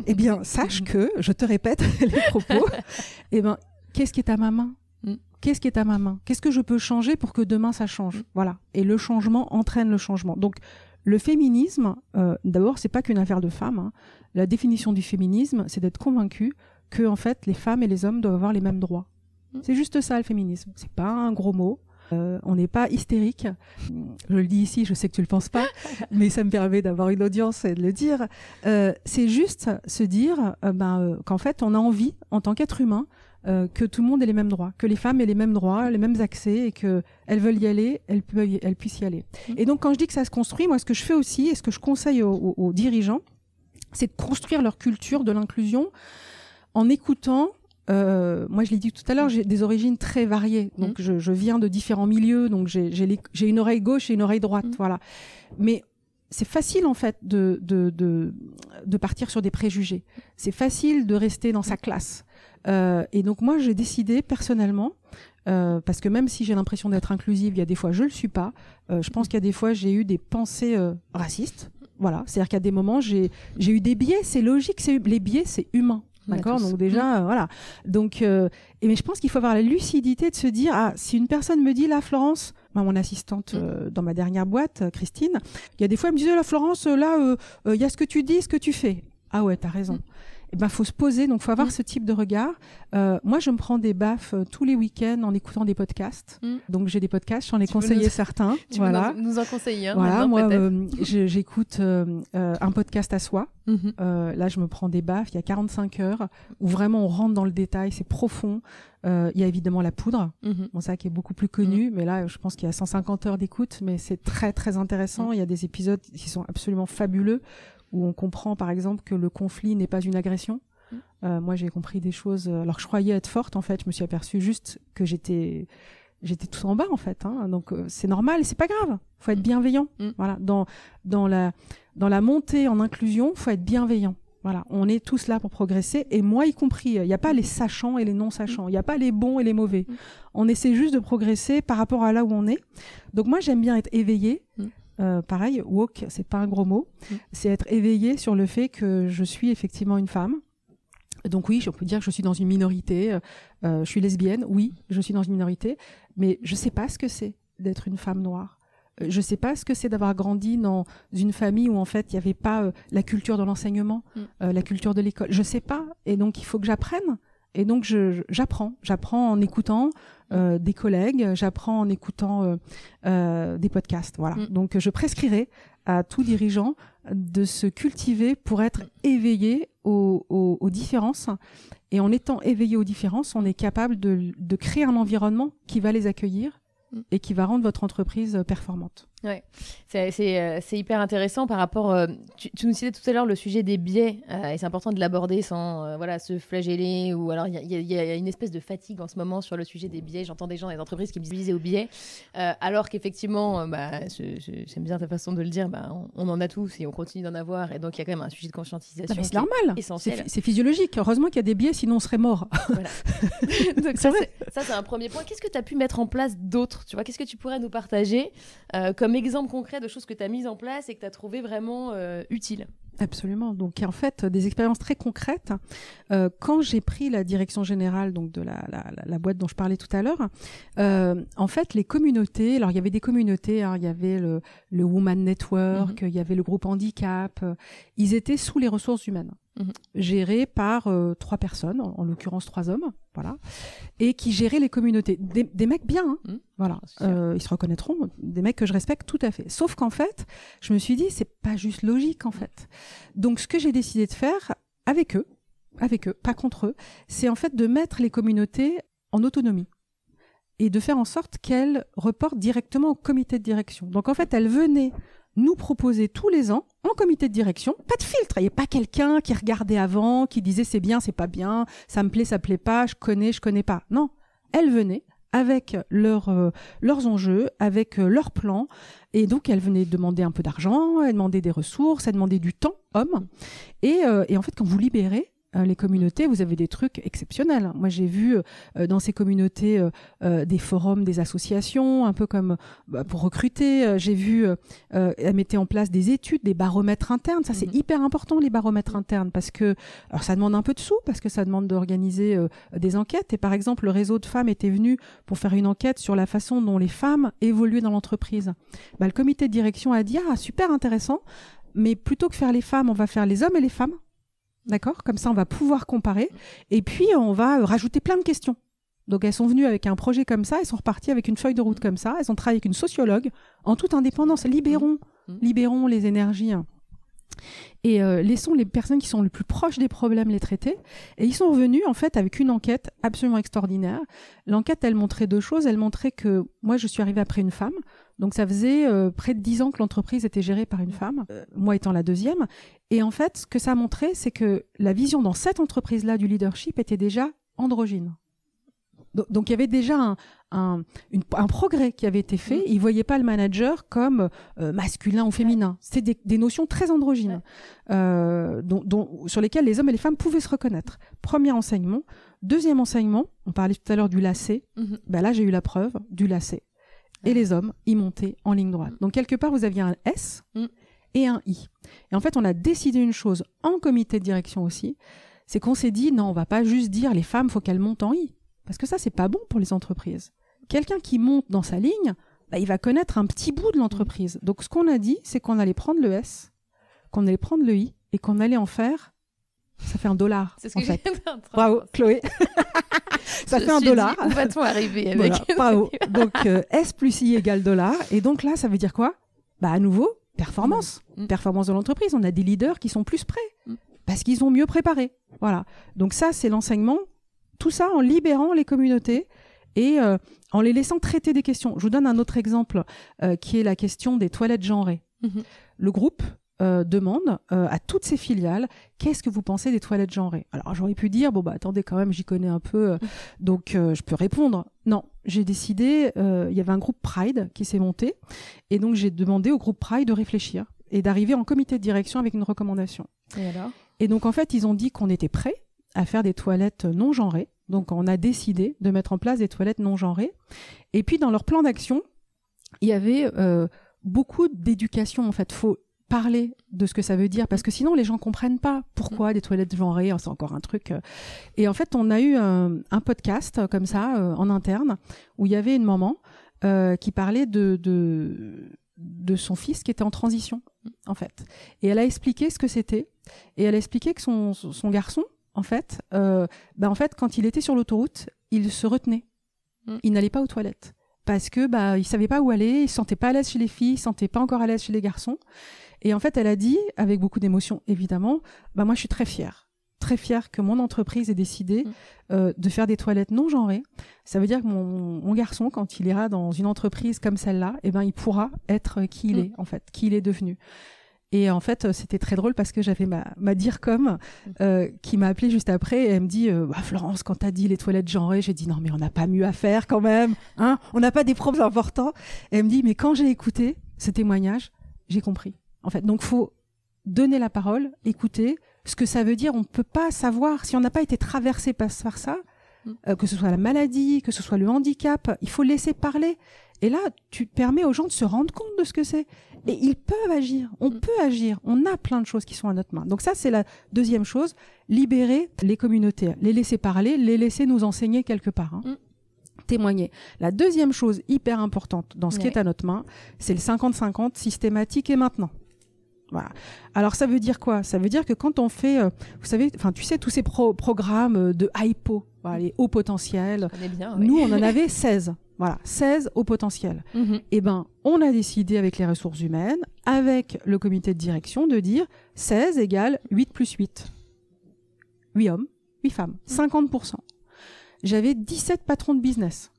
eh bien, sache que, je te répète les propos, qu'est-ce qui est à ma main ? Qu'est-ce qui est à ma main ? Qu'est-ce que je peux changer pour que demain ça change ? Voilà. Et le changement entraîne le changement. Donc, le féminisme, d'abord, c'est pas qu'une affaire de femmes. La définition du féminisme, c'est d'être convaincu que, en fait, les femmes et les hommes doivent avoir les mêmes droits. C'est juste ça, le féminisme. C'est pas un gros mot. On n'est pas hystérique. Je le dis ici, je sais que tu le penses pas, mais ça me permet d'avoir une audience et de le dire. C'est juste se dire qu'en fait, on a envie, en tant qu'être humain, que tout le monde ait les mêmes droits, que les femmes aient les mêmes droits, les mêmes accès, et qu'elles veulent y aller, elles puissent y aller. Et donc, quand je dis que ça se construit, moi, ce que je fais aussi, et ce que je conseille aux dirigeants, c'est de construire leur culture de l'inclusion en écoutant. Moi, je l'ai dit tout à l'heure, j'ai des origines très variées. Donc, je viens de différents milieux. Donc, j'ai une oreille gauche et une oreille droite. Voilà. Mais c'est facile, en fait, de partir sur des préjugés. C'est facile de rester dans sa classe. Et donc, moi, j'ai décidé personnellement, parce que même si j'ai l'impression d'être inclusive, il y a des fois, je le suis pas. Je pense qu'il y a des fois, j'ai eu des pensées racistes. Voilà. C'est-à-dire qu'à des moments, j'ai eu des biais. C'est logique. Les biais, c'est humain. D'accord, donc déjà, voilà. Donc, mais je pense qu'il faut avoir la lucidité de se dire, si une personne me dit, là, Florence, mon assistante dans ma dernière boîte, Christine, il y a des fois, elle me disait, là, Florence, là, il y a ce que tu dis, ce que tu fais. Ah ouais, t'as raison. Faut se poser, donc faut avoir ce type de regard. Moi, je me prends des baffes tous les week-ends en écoutant des podcasts. Donc, j'ai des podcasts, j'en ai conseillé certains. Tu peux nous en conseiller un. Voilà, moi, j'écoute un podcast à soi. Là, je me prends des baffes. Il y a 45 heures où vraiment on rentre dans le détail, c'est profond. Il y a évidemment La Poudre, ça qui est beaucoup plus connu, mais là, je pense qu'il y a 150 heures d'écoute, mais c'est très, très intéressant. Il y a des épisodes qui sont absolument fabuleux, où on comprend, par exemple, que le conflit n'est pas une agression. Moi, j'ai compris des choses, alors que je croyais être forte, en fait. Je me suis aperçue juste que j'étais tout en bas, en fait. Donc, c'est normal et c'est pas grave. Faut être bienveillant. Voilà. Dans la montée en inclusion, faut être bienveillant. Voilà. On est tous là pour progresser, et moi y compris. Il n'y a pas les sachants et les non-sachants. Il n'y a pas les bons et les mauvais. On essaie juste de progresser par rapport à là où on est. Donc, moi, j'aime bien être éveillée. Pareil, woke, c'est pas un gros mot. C'est être éveillé sur le fait que je suis effectivement une femme. Donc oui, on peut dire que je suis dans une minorité. Je suis lesbienne, oui, je suis dans une minorité, mais je sais pas ce que c'est d'être une femme noire. Je sais pas ce que c'est d'avoir grandi dans une famille où en fait il y avait pas la culture de l'enseignement, la culture de l'école. Je sais pas, et donc il faut que j'apprenne. Et donc, j'apprends en écoutant des collègues, j'apprends en écoutant des podcasts. Voilà. Donc, je prescrirai à tout dirigeant de se cultiver pour être éveillé aux différences. Et en étant éveillé aux différences, on est capable de créer un environnement qui va les accueillir et qui va rendre votre entreprise performante. Ouais, c'est hyper intéressant par rapport. Tu nous citais tout à l'heure le sujet des biais, et c'est important de l'aborder sans se flageller. Ou alors il y a une espèce de fatigue en ce moment sur le sujet des biais. J'entends des gens dans les entreprises qui me disent aux biais, alors qu'effectivement, j'aime bien ta façon de le dire. On en a tous et on continue d'en avoir, et donc il y a quand même un sujet de conscientisation. C'est normal, essentiel. C'est physiologique. Heureusement qu'il y a des biais, sinon on serait mort. Voilà. Donc ça c'est un premier point. Qu'est-ce que tu as pu mettre en place d'autres? Tu vois, qu'est-ce que tu pourrais nous partager comme exemple concret de choses que tu as mises en place et que tu as trouvé vraiment utiles? Absolument. Donc, en fait, des expériences très concrètes. Quand j'ai pris la direction générale donc de la boîte dont je parlais tout à l'heure, en fait, les communautés. Alors, il y avait des communautés. Il y avait le Woman Network, il y avait le groupe Handicap. Ils étaient sous les ressources humaines, gérés par 3 personnes, en l'occurrence 3 hommes, voilà, et qui géraient les communautés. Des mecs bien, hein, voilà. Ils se reconnaîtront. Des mecs que je respecte tout à fait. Sauf qu'en fait, je me suis dit, c'est pas juste logique en fait. Donc, ce que j'ai décidé de faire avec eux, pas contre eux, c'est en fait de mettre les communautés en autonomie et de faire en sorte qu'elles reportent directement au comité de direction. Donc, en fait, elles venaient nous proposer tous les ans, en comité de direction, pas de filtre. Il n'y a pas quelqu'un qui regardait avant, qui disait c'est bien, c'est pas bien, ça me plaît pas, je connais pas. Non, elles venaient avec leurs enjeux, avec leurs plans. Et donc, elles venaient demander un peu d'argent, elles demandaient des ressources, elles demandaient du temps, homme. Et en fait, quand vous libérez les communautés, vous avez des trucs exceptionnels. Moi, j'ai vu dans ces communautés des forums, des associations, un peu comme pour recruter. J'ai vu, elles mettaient en place des études, des baromètres internes. Ça, c'est hyper important, les baromètres internes, parce que, alors ça demande un peu de sous, parce que ça demande d'organiser des enquêtes. Et par exemple, le réseau de femmes était venu pour faire une enquête sur la façon dont les femmes évoluaient dans l'entreprise. Le comité de direction a dit, super intéressant, mais plutôt que faire les femmes, on va faire les hommes et les femmes. D'accord? Comme ça, on va pouvoir comparer. Et puis, on va rajouter plein de questions. Donc, elles sont venues avec un projet comme ça, elles sont reparties avec une feuille de route comme ça, elles ont travaillé avec une sociologue en toute indépendance. Libérons les énergies et laissons les personnes qui sont le plus proches des problèmes les traiter. Et ils sont revenus, en fait, avec une enquête absolument extraordinaire. L'enquête, elle montrait 2 choses. Elle montrait que moi, je suis arrivée après une femme. Donc, ça faisait près de 10 ans que l'entreprise était gérée par une femme, moi étant la deuxième. Et en fait, ce que ça montrait, c'est que la vision dans cette entreprise-là du leadership était déjà androgyne. Donc, il y avait déjà un progrès qui avait été fait. Ils ne voyaient pas le manager comme masculin ou féminin. C'était des notions très androgynes, sur lesquelles les hommes et les femmes pouvaient se reconnaître. Premier enseignement. Deuxième enseignement, on parlait tout à l'heure du lacet. Là, j'ai eu la preuve du lacet. Et les hommes, ils montaient en ligne droite. Donc, quelque part, vous aviez un S et un I. Et en fait, on a décidé une chose en comité de direction aussi, c'est qu'on s'est dit, non, on va pas juste dire les femmes, faut qu'elles montent en I. Parce que ça, c'est pas bon pour les entreprises. Quelqu'un qui monte dans sa ligne, il va connaître un petit bout de l'entreprise. Donc, ce qu'on a dit, c'est qu'on allait prendre le S, qu'on allait prendre le I et qu'on allait en faire... Ça fait $1. C'est ce que j'ai dit. Bravo, Chloé. Ça fait $1. Où va-t-on arriver avec bravo. Donc, S plus I égale $. Et donc là, ça veut dire quoi? À nouveau, performance. Performance de l'entreprise. On a des leaders qui sont plus prêts parce qu'ils ont mieux préparé. Voilà. Donc ça, c'est l'enseignement. Tout ça en libérant les communautés et en les laissant traiter des questions. Je vous donne un autre exemple qui est la question des toilettes genrées. Le groupe demande à toutes ses filiales, qu'est-ce que vous pensez des toilettes genrées? Alors j'aurais pu dire, attendez quand même, j'y connais un peu, donc je peux répondre. Non, j'ai décidé, il y avait un groupe Pride qui s'est monté, et donc j'ai demandé au groupe Pride de réfléchir et d'arriver en comité de direction avec une recommandation. Et alors? Et donc en fait, ils ont dit qu'on était prêts à faire des toilettes non genrées, donc on a décidé de mettre en place des toilettes non genrées, et puis dans leur plan d'action, il y avait beaucoup d'éducation en fait, faut parler de ce que ça veut dire, parce que sinon les gens comprennent pas pourquoi des toilettes genrées, c'est encore un truc. Et en fait, on a eu un podcast comme ça en interne où il y avait une maman qui parlait de son fils qui était en transition en fait. Et elle a expliqué ce que c'était, et elle a expliqué que son garçon en fait, quand il était sur l'autoroute, il se retenait, il n'allait pas aux toilettes parce que il savait pas où aller, il se sentait pas à l'aise chez les filles, il se sentait pas encore à l'aise chez les garçons. Et en fait, elle a dit, avec beaucoup d'émotion, évidemment, moi, je suis très fière très fière que mon entreprise ait décidé de faire des toilettes non genrées. Ça veut dire que mon garçon, quand il ira dans une entreprise comme celle-là, eh ben, il pourra être qui il est, en fait, qui il est devenu. Et en fait, c'était très drôle parce que j'avais ma DIRCOM qui m'a appelée juste après et elle me dit Florence, quand t'as dit les toilettes genrées, j'ai dit non mais on n'a pas mieux à faire quand même, hein, on n'a pas des problèmes importants. Et elle me dit mais quand j'ai écouté ce témoignage, j'ai compris. En fait, donc faut donner la parole, écouter ce que ça veut dire. On peut pas savoir si on n'a pas été traversé par ça, que ce soit la maladie, que ce soit le handicap, il faut laisser parler. Et là, tu permets aux gens de se rendre compte de ce que c'est. Et ils peuvent agir. On peut agir. On a plein de choses qui sont à notre main. Donc ça, c'est la deuxième chose. Libérer les communautés. Les laisser parler, les laisser nous enseigner quelque part. Hein. Témoigner. La deuxième chose hyper importante dans ce qui est à notre main, c'est le 50-50 systématique et maintenant. Voilà. Alors ça veut dire quoi? Ça veut dire que quand on fait, vous savez, enfin tu sais tous ces programmes de HIPO, voilà, les hauts potentiels. Bien, nous on en avait 16. Voilà, 16 hauts potentiels. Et ben, on a décidé avec les ressources humaines, avec le comité de direction, de dire 16 égale 8 plus 8. 8 hommes, 8 femmes, 50%. J'avais 17 patrons de business.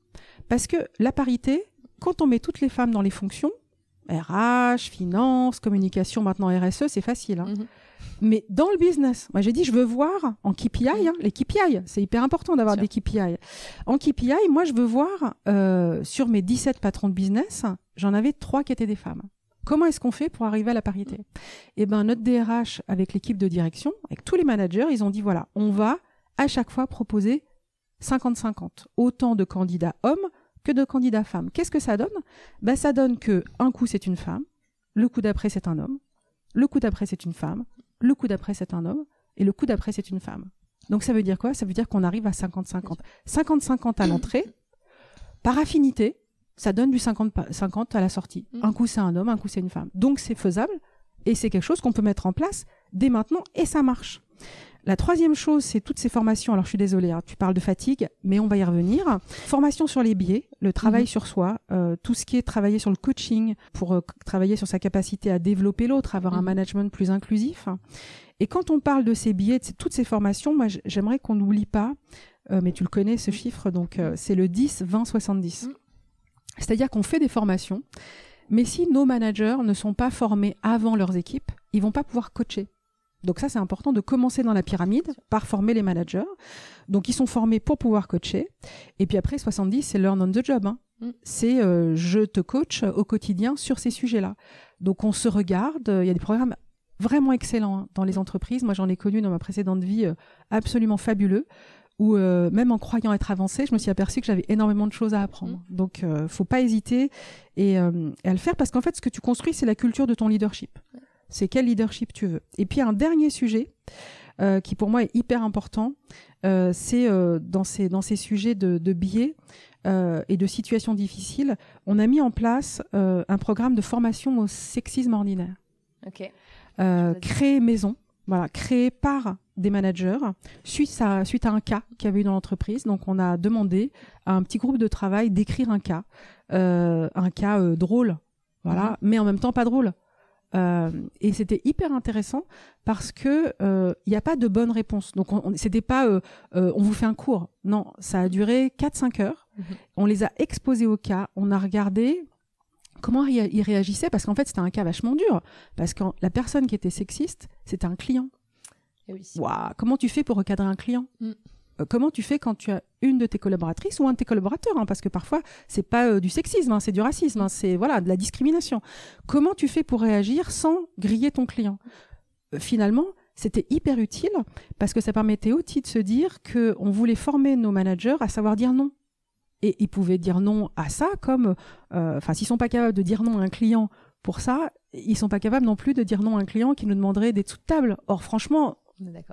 Parce que la parité, quand on met toutes les femmes dans les fonctions, RH, finance, communication, maintenant RSE, c'est facile. Hein. Mais dans le business, moi j'ai dit je veux voir en KPI, hein, les KPI, c'est hyper important d'avoir des KPI. En KPI, moi je veux voir sur mes 17 patrons de business, j'en avais 3 qui étaient des femmes. Comment est-ce qu'on fait pour arriver à la parité? Eh ben notre DRH avec l'équipe de direction, avec tous les managers, ils ont dit voilà, on va à chaque fois proposer 50-50, autant de candidats hommes que de candidats femmes. Qu'est-ce que ça donne? Ben ça donne que un coup c'est une femme, le coup d'après c'est un homme, le coup d'après c'est une femme, le coup d'après c'est un homme et le coup d'après c'est une femme. Donc ça veut dire quoi? Ça veut dire qu'on arrive à 50-50. 50-50 à l'entrée, par affinité, ça donne du 50-50 à la sortie. Un coup c'est un homme, un coup c'est une femme. Donc c'est faisable et c'est quelque chose qu'on peut mettre en place dès maintenant et ça marche. La troisième chose, c'est toutes ces formations. Alors, je suis désolée, hein, tu parles de fatigue, mais on va y revenir. Formation sur les biais, le travail sur soi, tout ce qui est travailler sur le coaching pour travailler sur sa capacité à développer l'autre, avoir un management plus inclusif. Et quand on parle de ces biais, de toutes ces formations, moi, j'aimerais qu'on n'oublie pas, mais tu le connais, ce chiffre, donc c'est le 10-20-70. C'est-à-dire qu'on fait des formations, mais si nos managers ne sont pas formés avant leurs équipes, ils vont pas pouvoir coacher. Donc ça, c'est important de commencer dans la pyramide par former les managers. Donc, ils sont formés pour pouvoir coacher. Et puis après, 70, c'est learn on the job. Hein. C'est je te coach au quotidien sur ces sujets-là. Donc, on se regarde. Il y a des programmes vraiment excellents hein, dans les entreprises. Moi, j'en ai connu dans ma précédente vie absolument fabuleux où même en croyant être avancée, je me suis aperçue que j'avais énormément de choses à apprendre. Donc, faut pas hésiter et à le faire parce qu'en fait, ce que tu construis, c'est la culture de ton leadership. C'est quel leadership tu veux. Et puis un dernier sujet qui pour moi est hyper important, c'est dans ces sujets de biais et de situations difficiles, on a mis en place un programme de formation au sexisme ordinaire. Okay. Créé maison, voilà, créé par des managers suite à un cas qu'il y avait eu dans l'entreprise. Donc on a demandé à un petit groupe de travail d'écrire un cas drôle, voilà, mais en même temps pas drôle. Et c'était hyper intéressant parce que il n'y a pas de bonne réponse. Donc c'était pas on vous fait un cours. Non, ça a duré 4-5 heures. On les a exposés au cas, on a regardé comment ils réagissaient parce qu'en fait c'était un cas vachement dur parce que la personne qui était sexiste, c'était un client. Et oui. Waouh, comment tu fais pour recadrer un client? Comment tu fais quand tu as une de tes collaboratrices ou un de tes collaborateurs, hein, parce que parfois c'est pas du sexisme, hein, c'est du racisme, hein, c'est voilà de la discrimination. Comment tu fais pour réagir sans griller ton client? Finalement, c'était hyper utile parce que ça permettait aussi de se dire que on voulait former nos managers à savoir dire non. Et ils pouvaient dire non à ça comme, s'ils sont pas capables de dire non à un client pour ça, ils sont pas capables non plus de dire non à un client qui nous demanderait des dessous de table. Or franchement,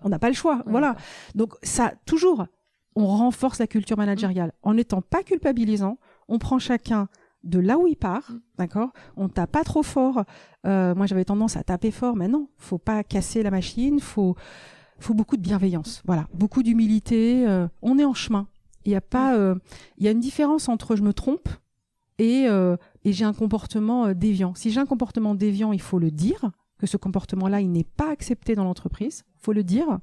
on n'a pas le choix, voilà. Donc ça, toujours, on renforce la culture managériale en n'étant pas culpabilisant. On prend chacun de là où il part, d'accord. On tape pas trop fort. Moi, j'avais tendance à taper fort, mais non, faut pas casser la machine. Faut beaucoup de bienveillance, voilà, beaucoup d'humilité. On est en chemin. Il y a pas, il y a une différence entre je me trompe et j'ai un comportement déviant. Si j'ai un comportement déviant, il faut le dire. Que ce comportement-là, il n'est pas accepté dans l'entreprise, faut le dire.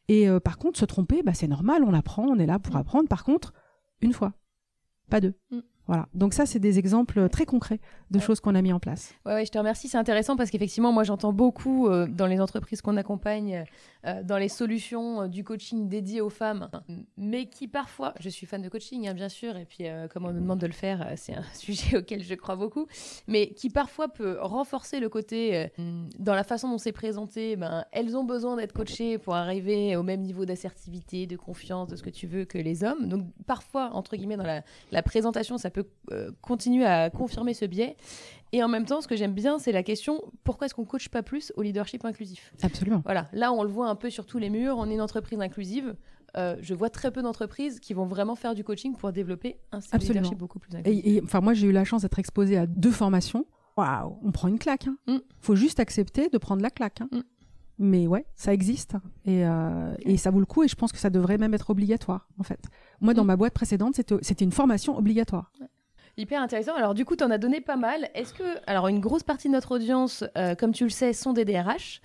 Et par contre, se tromper, c'est normal, on apprend, on est là pour apprendre. Par contre, une fois, pas deux. Voilà. Donc ça, c'est des exemples très concrets de choses qu'on a mis en place. Ouais, je te remercie. C'est intéressant parce qu'effectivement, moi, j'entends beaucoup dans les entreprises qu'on accompagne, dans les solutions du coaching dédié aux femmes, mais qui parfois, je suis fan de coaching, bien sûr, et puis comme on nous demande de le faire, c'est un sujet auquel je crois beaucoup, mais qui parfois peut renforcer le côté, dans la façon dont c'est présenté, elles ont besoin d'être coachées pour arriver au même niveau d'assertivité, de confiance, de ce que tu veux que les hommes. Donc parfois, entre guillemets, dans la présentation, ça peut continuer à confirmer ce biais. Et en même temps, ce que j'aime bien, c'est la question, pourquoi est-ce qu'on ne coache pas plus au leadership inclusif ? Absolument. Voilà, là, on le voit un peu sur tous les murs. On est une entreprise inclusive. Je vois très peu d'entreprises qui vont vraiment faire du coaching pour développer un style de leadership beaucoup plus inclusif. Moi, j'ai eu la chance d'être exposée à 2 formations. Waouh, on prend une claque. Faut juste accepter de prendre la claque. Mais ouais, ça existe. Et ça vaut le coup. Et je pense que ça devrait même être obligatoire, en fait. Moi, dans ma boîte précédente, c'était une formation obligatoire. Ouais. Hyper intéressant. Alors du coup, tu en as donné pas mal. Alors une grosse partie de notre audience, comme tu le sais, sont des DRH.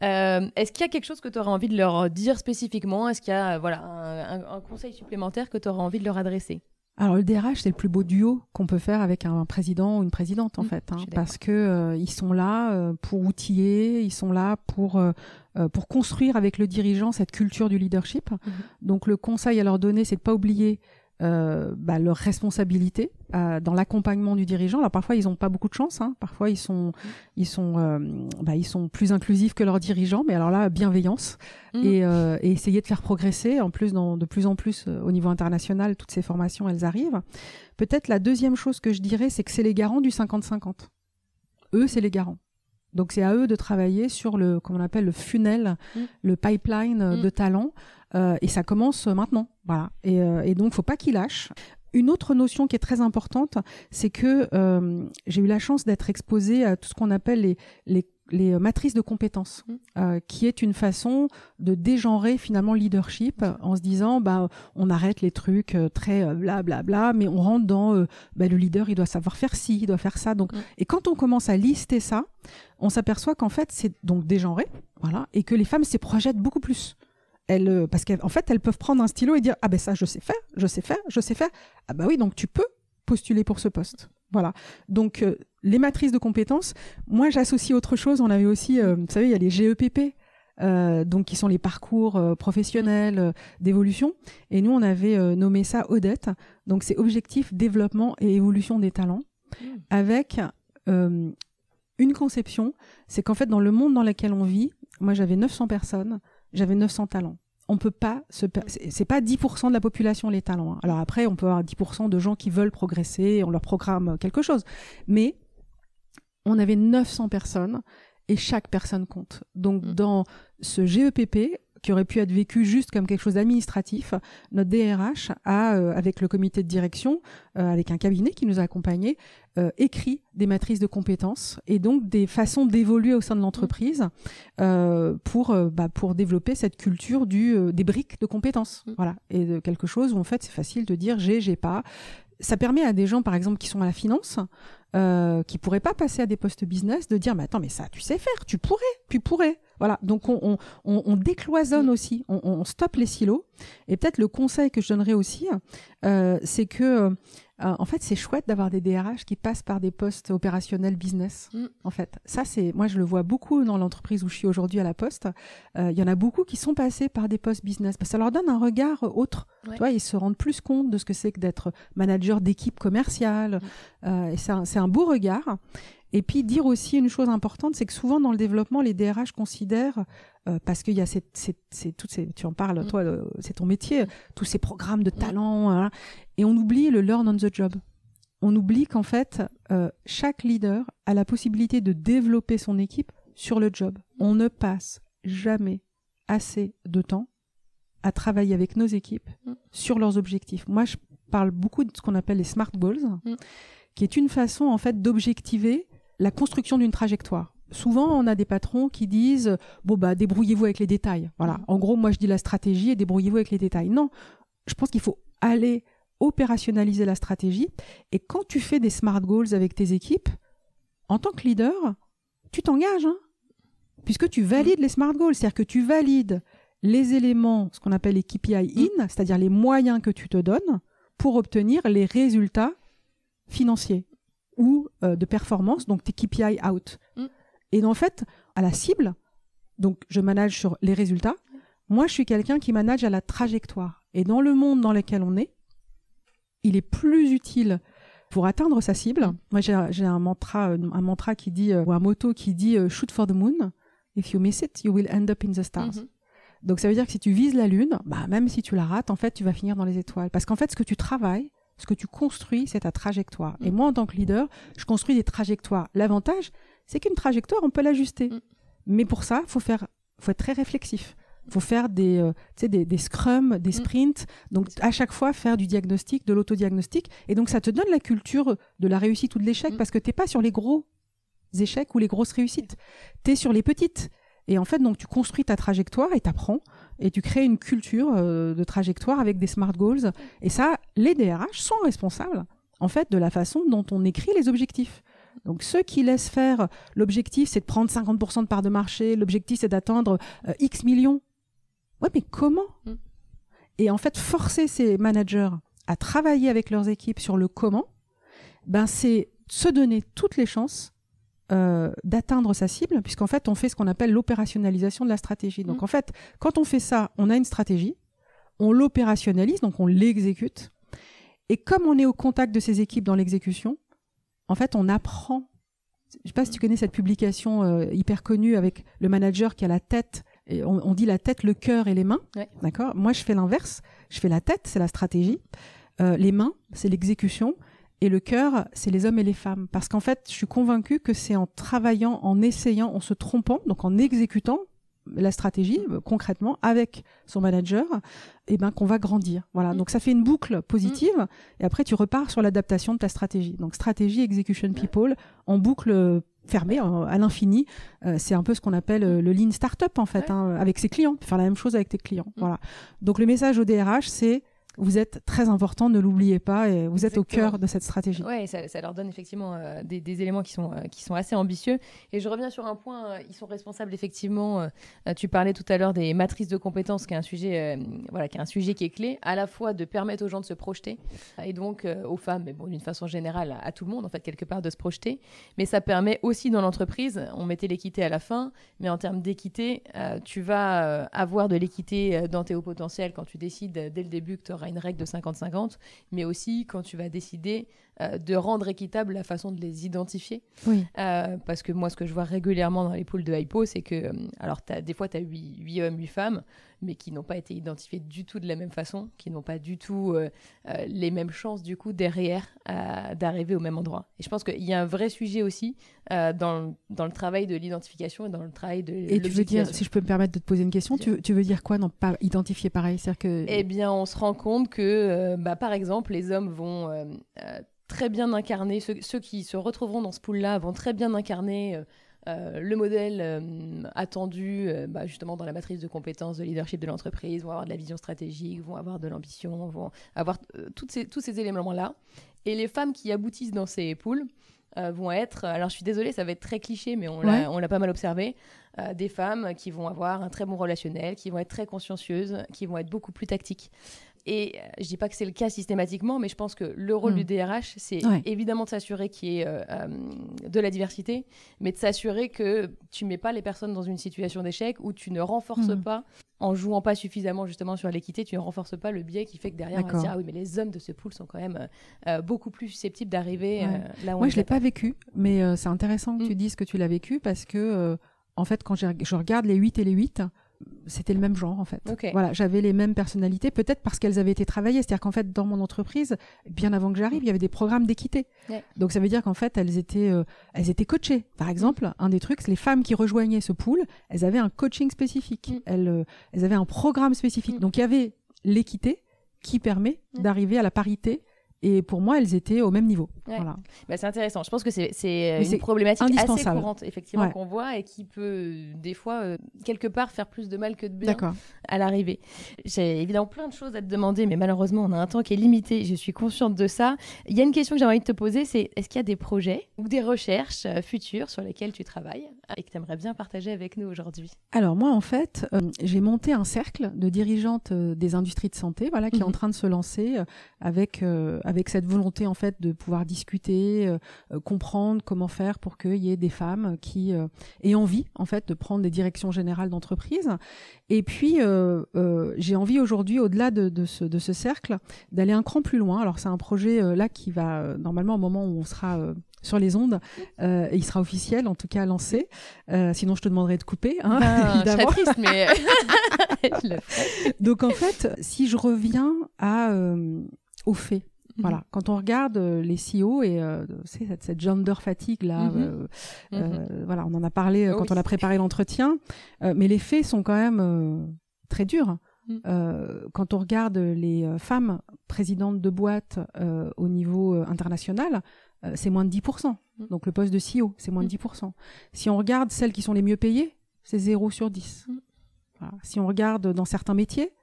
Est-ce qu'il y a quelque chose que tu auras envie de leur dire spécifiquement ? Est-ce qu'il y a un conseil supplémentaire que tu auras envie de leur adresser ? Alors le DRH, c'est le plus beau duo qu'on peut faire avec un président ou une présidente, en fait, parce que ils sont là pour outiller, ils sont là pour construire avec le dirigeant cette culture du leadership. Donc le conseil à leur donner, c'est de pas oublier leur responsabilité dans l'accompagnement du dirigeant. Alors parfois ils n'ont pas beaucoup de chance, parfois ils sont plus inclusifs que leurs dirigeants, mais alors là bienveillance et essayer de faire progresser. En plus, de plus en plus au niveau international, toutes ces formations elles arrivent. Peut-être la deuxième chose que je dirais, c'est que c'est les garants du 50-50. Eux, c'est les garants. Donc c'est à eux de travailler sur comme on appelle le funnel, le pipeline de talents. Et ça commence maintenant, voilà. Et donc, faut pas qu'ils lâchent. Une autre notion qui est très importante, c'est que j'ai eu la chance d'être exposée à tout ce qu'on appelle les matrices de compétences, qui est une façon de dégenrer finalement le leadership en se disant, on arrête les trucs très blablabla, mais on rentre dans le leader, il doit savoir faire ci, il doit faire ça. Donc, et quand on commence à lister ça, on s'aperçoit qu'en fait, c'est donc dégenré, voilà, et que les femmes s'y projettent beaucoup plus. Parce qu'en fait, elles peuvent prendre un stylo et dire ça, je sais faire. Ah oui, donc tu peux postuler pour ce poste. Voilà. Donc, les matrices de compétences, moi, j'associe autre chose. On avait aussi, vous savez, il y a les GEPP, donc qui sont les parcours professionnels d'évolution. Et nous, on avait nommé ça ODET. Donc, c'est Objectif, Développement et Évolution des talents. Avec une conception, c'est qu'en fait, dans le monde dans lequel on vit, moi, j'avais 900 personnes. J'avais 900 talents. On peut pas c'est pas 10% de la population les talents. Alors après, on peut avoir 10% de gens qui veulent progresser, on leur programme quelque chose. Mais on avait 900 personnes et chaque personne compte. Donc dans ce GEPP, qui aurait pu être vécu juste comme quelque chose d'administratif, notre DRH a, avec le comité de direction, avec un cabinet qui nous a accompagnés, écrit des matrices de compétences et donc des façons d'évoluer au sein de l'entreprise pour développer cette culture des briques de compétences. Voilà. Et de quelque chose où en fait c'est facile de dire j'ai pas. Ça permet à des gens, par exemple, qui sont à la finance, qui pourraient pas passer à des postes business, de dire, mais attends, mais ça, tu sais faire, tu pourrais. Voilà. Donc, on décloisonne aussi, on stoppe les silos. Et peut-être le conseil que je donnerais aussi, c'est que, en fait, c'est chouette d'avoir des DRH qui passent par des postes opérationnels business. En fait, ça, moi, je le vois beaucoup dans l'entreprise où je suis aujourd'hui à la Poste. Il y en a beaucoup qui sont passés par des postes business. Ça leur donne un regard autre. Ouais. Tu vois, ils se rendent plus compte de ce que c'est que d'être manager d'équipe commerciale. Et c'est un beau regard. Et puis, dire aussi une chose importante, c'est que souvent dans le développement, les DRH considèrent, parce qu'il y a tu en parles, toi, c'est ton métier, tous ces programmes de talent, hein, et on oublie le learn on the job. On oublie qu'en fait, chaque leader a la possibilité de développer son équipe sur le job. On ne passe jamais assez de temps à travailler avec nos équipes sur leurs objectifs. Moi, je parle beaucoup de ce qu'on appelle les SMART goals, qui est une façon, en fait, d'objectiver la construction d'une trajectoire. Souvent, on a des patrons qui disent débrouillez-vous avec les détails. Voilà. En gros, moi, je dis la stratégie et débrouillez-vous avec les détails. Non, je pense qu'il faut aller opérationnaliser la stratégie. Et quand tu fais des SMART goals avec tes équipes, en tant que leader, tu t'engages, puisque tu valides les SMART goals. C'est-à-dire que tu valides les éléments, ce qu'on appelle les KPI in, c'est-à-dire les moyens que tu te donnes pour obtenir les résultats financiers ou de performance, donc tes KPI out. Et en fait, à la cible, donc je manage sur les résultats, moi je suis quelqu'un qui manage à la trajectoire. Et dans le monde dans lequel on est, il est plus utile pour atteindre sa cible. Moi j'ai un mantra qui dit, ou un motto qui dit « Shoot for the moon, if you miss it, you will end up in the stars ». Donc ça veut dire que si tu vises la lune, même si tu la rates, en fait tu vas finir dans les étoiles. Parce qu'en fait ce que tu travailles, ce que tu construis, c'est ta trajectoire. Et moi, en tant que leader, je construis des trajectoires. L'avantage, c'est qu'une trajectoire, on peut l'ajuster. Mais pour ça, faut être très réflexif. Faut faire des scrums, des sprints. Donc, à chaque fois, faire du diagnostic, de l'autodiagnostic. Et donc, ça te donne la culture de la réussite ou de l'échec parce que t'es pas sur les gros échecs ou les grosses réussites. T'es sur les petites. Et en fait, donc, tu construis ta trajectoire et t'apprends. Et tu crées une culture de trajectoire avec des SMART goals. Et ça, les DRH sont responsables, en fait, de la façon dont on écrit les objectifs. Donc, ceux qui laissent faire, l'objectif, c'est de prendre 50% de part de marché, l'objectif, c'est d'atteindre X millions. Ouais, mais comment ? Et en fait, forcer ces managers à travailler avec leurs équipes sur le comment, c'est se donner toutes les chances d'atteindre sa cible, puisqu'en fait, on fait ce qu'on appelle l'opérationnalisation de la stratégie. Donc, en fait, quand on fait ça, on a une stratégie, on l'opérationnalise, donc on l'exécute. Et comme on est au contact de ces équipes dans l'exécution, en fait, on apprend. Je ne sais pas si tu connais cette publication hyper connue avec le manager qui a la tête, et on dit la tête, le cœur et les mains. Ouais. D'accord ? Moi, je fais l'inverse. Je fais la tête, c'est la stratégie. Les mains, c'est l'exécution. Et le cœur, c'est les hommes et les femmes. Parce qu'en fait, je suis convaincue que c'est en travaillant, en essayant, en se trompant, donc en exécutant la stratégie, concrètement, avec son manager, qu'on va grandir. Voilà. Donc, ça fait une boucle positive. Et après, tu repars sur l'adaptation de ta stratégie. Donc, stratégie, execution, people, en boucle fermée à l'infini. C'est un peu ce qu'on appelle le lean startup, en fait, avec ses clients. Faire la même chose avec tes clients. Voilà. Donc, le message au DRH, c'est vous êtes très important, ne l'oubliez pas, et vous êtes au cœur de cette stratégie. Oui, ça leur donne effectivement des éléments qui sont assez ambitieux. Et je reviens sur un point, ils sont responsables effectivement, tu parlais tout à l'heure des matrices de compétences, qui est un sujet, qui est clé, à la fois de permettre aux gens de se projeter, et donc aux femmes, mais bon, d'une façon générale, à tout le monde, en fait, quelque part, de se projeter. Mais ça permet aussi dans l'entreprise, on mettait l'équité à la fin, mais en termes d'équité, tu vas avoir de l'équité dans tes hauts potentiels quand tu décides dès le début que tu auras une règle de 50-50, mais aussi quand tu vas décider de rendre équitable la façon de les identifier. Oui. Parce que moi, ce que je vois régulièrement dans les pools de hypo, c'est que, alors des fois, tu as 8 hommes, 8 femmes, mais qui n'ont pas été identifiés du tout de la même façon, qui n'ont pas du tout les mêmes chances, du coup, derrière, d'arriver au même endroit. Et je pense qu'il y a un vrai sujet aussi dans le travail de l'identification et dans le travail de l'objectivation. Et tu veux dire, si je peux me permettre de te poser une question, tu veux dire quoi, non, pas identifier pareil, c'est-à-dire que... Eh bien, on se rend compte que, par exemple, les hommes vont très bien incarner, ceux qui se retrouveront dans ce pool-là vont très bien incarner le modèle attendu justement dans la matrice de compétences de leadership de l'entreprise, vont avoir de la vision stratégique, vont avoir de l'ambition, vont avoir tous ces éléments-là. Et les femmes qui aboutissent dans ces pools vont être, alors je suis désolée, ça va être très cliché, mais on l'a pas mal observé, des femmes qui vont avoir un très bon relationnel, qui vont être très consciencieuses, qui vont être beaucoup plus tactiques. Et je dis pas que c'est le cas systématiquement, mais je pense que le rôle du DRH, c'est évidemment de s'assurer qu'il y ait de la diversité, mais de s'assurer que tu mets pas les personnes dans une situation d'échec où tu ne renforces pas, en jouant pas suffisamment justement sur l'équité, tu ne renforces pas le biais qui fait que derrière on va dire ah oui mais les hommes de ce pool sont quand même beaucoup plus susceptibles d'arriver là où moi je l'ai pas vécu, mais c'est intéressant que tu dises que tu l'as vécu parce que en fait quand je regarde les 8 et les 8, c'était le même genre en fait. Okay. Voilà, j'avais les mêmes personnalités, peut-être parce qu'elles avaient été travaillées. C'est-à-dire qu'en fait, dans mon entreprise, bien avant que j'arrive, il y avait des programmes d'équité. Yeah. Donc ça veut dire qu'en fait, elles étaient coachées. Par exemple, un des trucs, les femmes qui rejoignaient ce pool, elles avaient un coaching spécifique. Elles avaient un programme spécifique. Donc il y avait l'équité qui permet d'arriver à la parité Et pour moi, elles étaient au même niveau. Ouais. Voilà. Bah, c'est intéressant. Je pense que c'est une problématique assez courante, effectivement, qu'on voit et qui peut, des fois, quelque part, faire plus de mal que de bien à l'arrivée. J'ai évidemment plein de choses à te demander, mais malheureusement, on a un temps qui est limité. Je suis consciente de ça. Il y a une question que j'ai envie de te poser, c'est est-ce qu'il y a des projets ou des recherches futures sur lesquelles tu travailles et que tu aimerais bien partager avec nous aujourd'hui? Alors moi, en fait, j'ai monté un cercle de dirigeantes des industries de santé, voilà, qui est en train de se lancer avec cette volonté, en fait, de pouvoir discuter, comprendre comment faire pour qu'il y ait des femmes qui aient envie, en fait, de prendre des directions générales d'entreprise. Et puis, j'ai envie aujourd'hui, au-delà de ce cercle, d'aller un cran plus loin. Alors, c'est un projet là qui va, normalement, au moment où on sera sur les ondes, et il sera officiel, en tout cas lancé. Sinon, je te demanderai de couper. Je serais triste, mais je le ferai. Donc, en fait, si je reviens aux faits, voilà, quand on regarde les CEO et cette gender fatigue là, voilà, on en a parlé quand on a préparé l'entretien, mais les faits sont quand même très durs. Quand on regarde les femmes présidentes de boîtes au niveau international, c'est moins de 10%. Donc le poste de CEO, c'est moins de 10%. Si on regarde celles qui sont les mieux payées, c'est 0 sur 10. Voilà. Si on regarde dans certains métiers,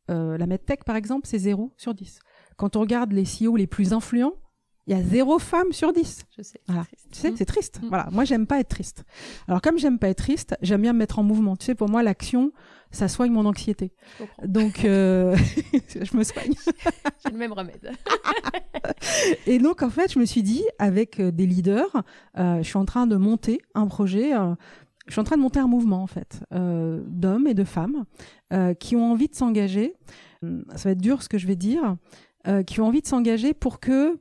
la medtech par exemple, c'est 0 sur 10. Quand on regarde les CEO les plus influents, il y a 0 femme sur 10. Je sais. Voilà. Tu sais, c'est triste. Voilà. Moi, j'aime pas être triste. Alors, comme j'aime pas être triste, j'aime bien me mettre en mouvement. Tu sais, pour moi, l'action, ça soigne mon anxiété. Donc, je me soigne. J'ai le même remède. Et donc, en fait, je me suis dit, avec des leaders, je suis en train de monter un projet. Je suis en train de monter un mouvement, en fait, d'hommes et de femmes qui ont envie de s'engager. Ça va être dur ce que je vais dire. Qui ont envie de s'engager pour que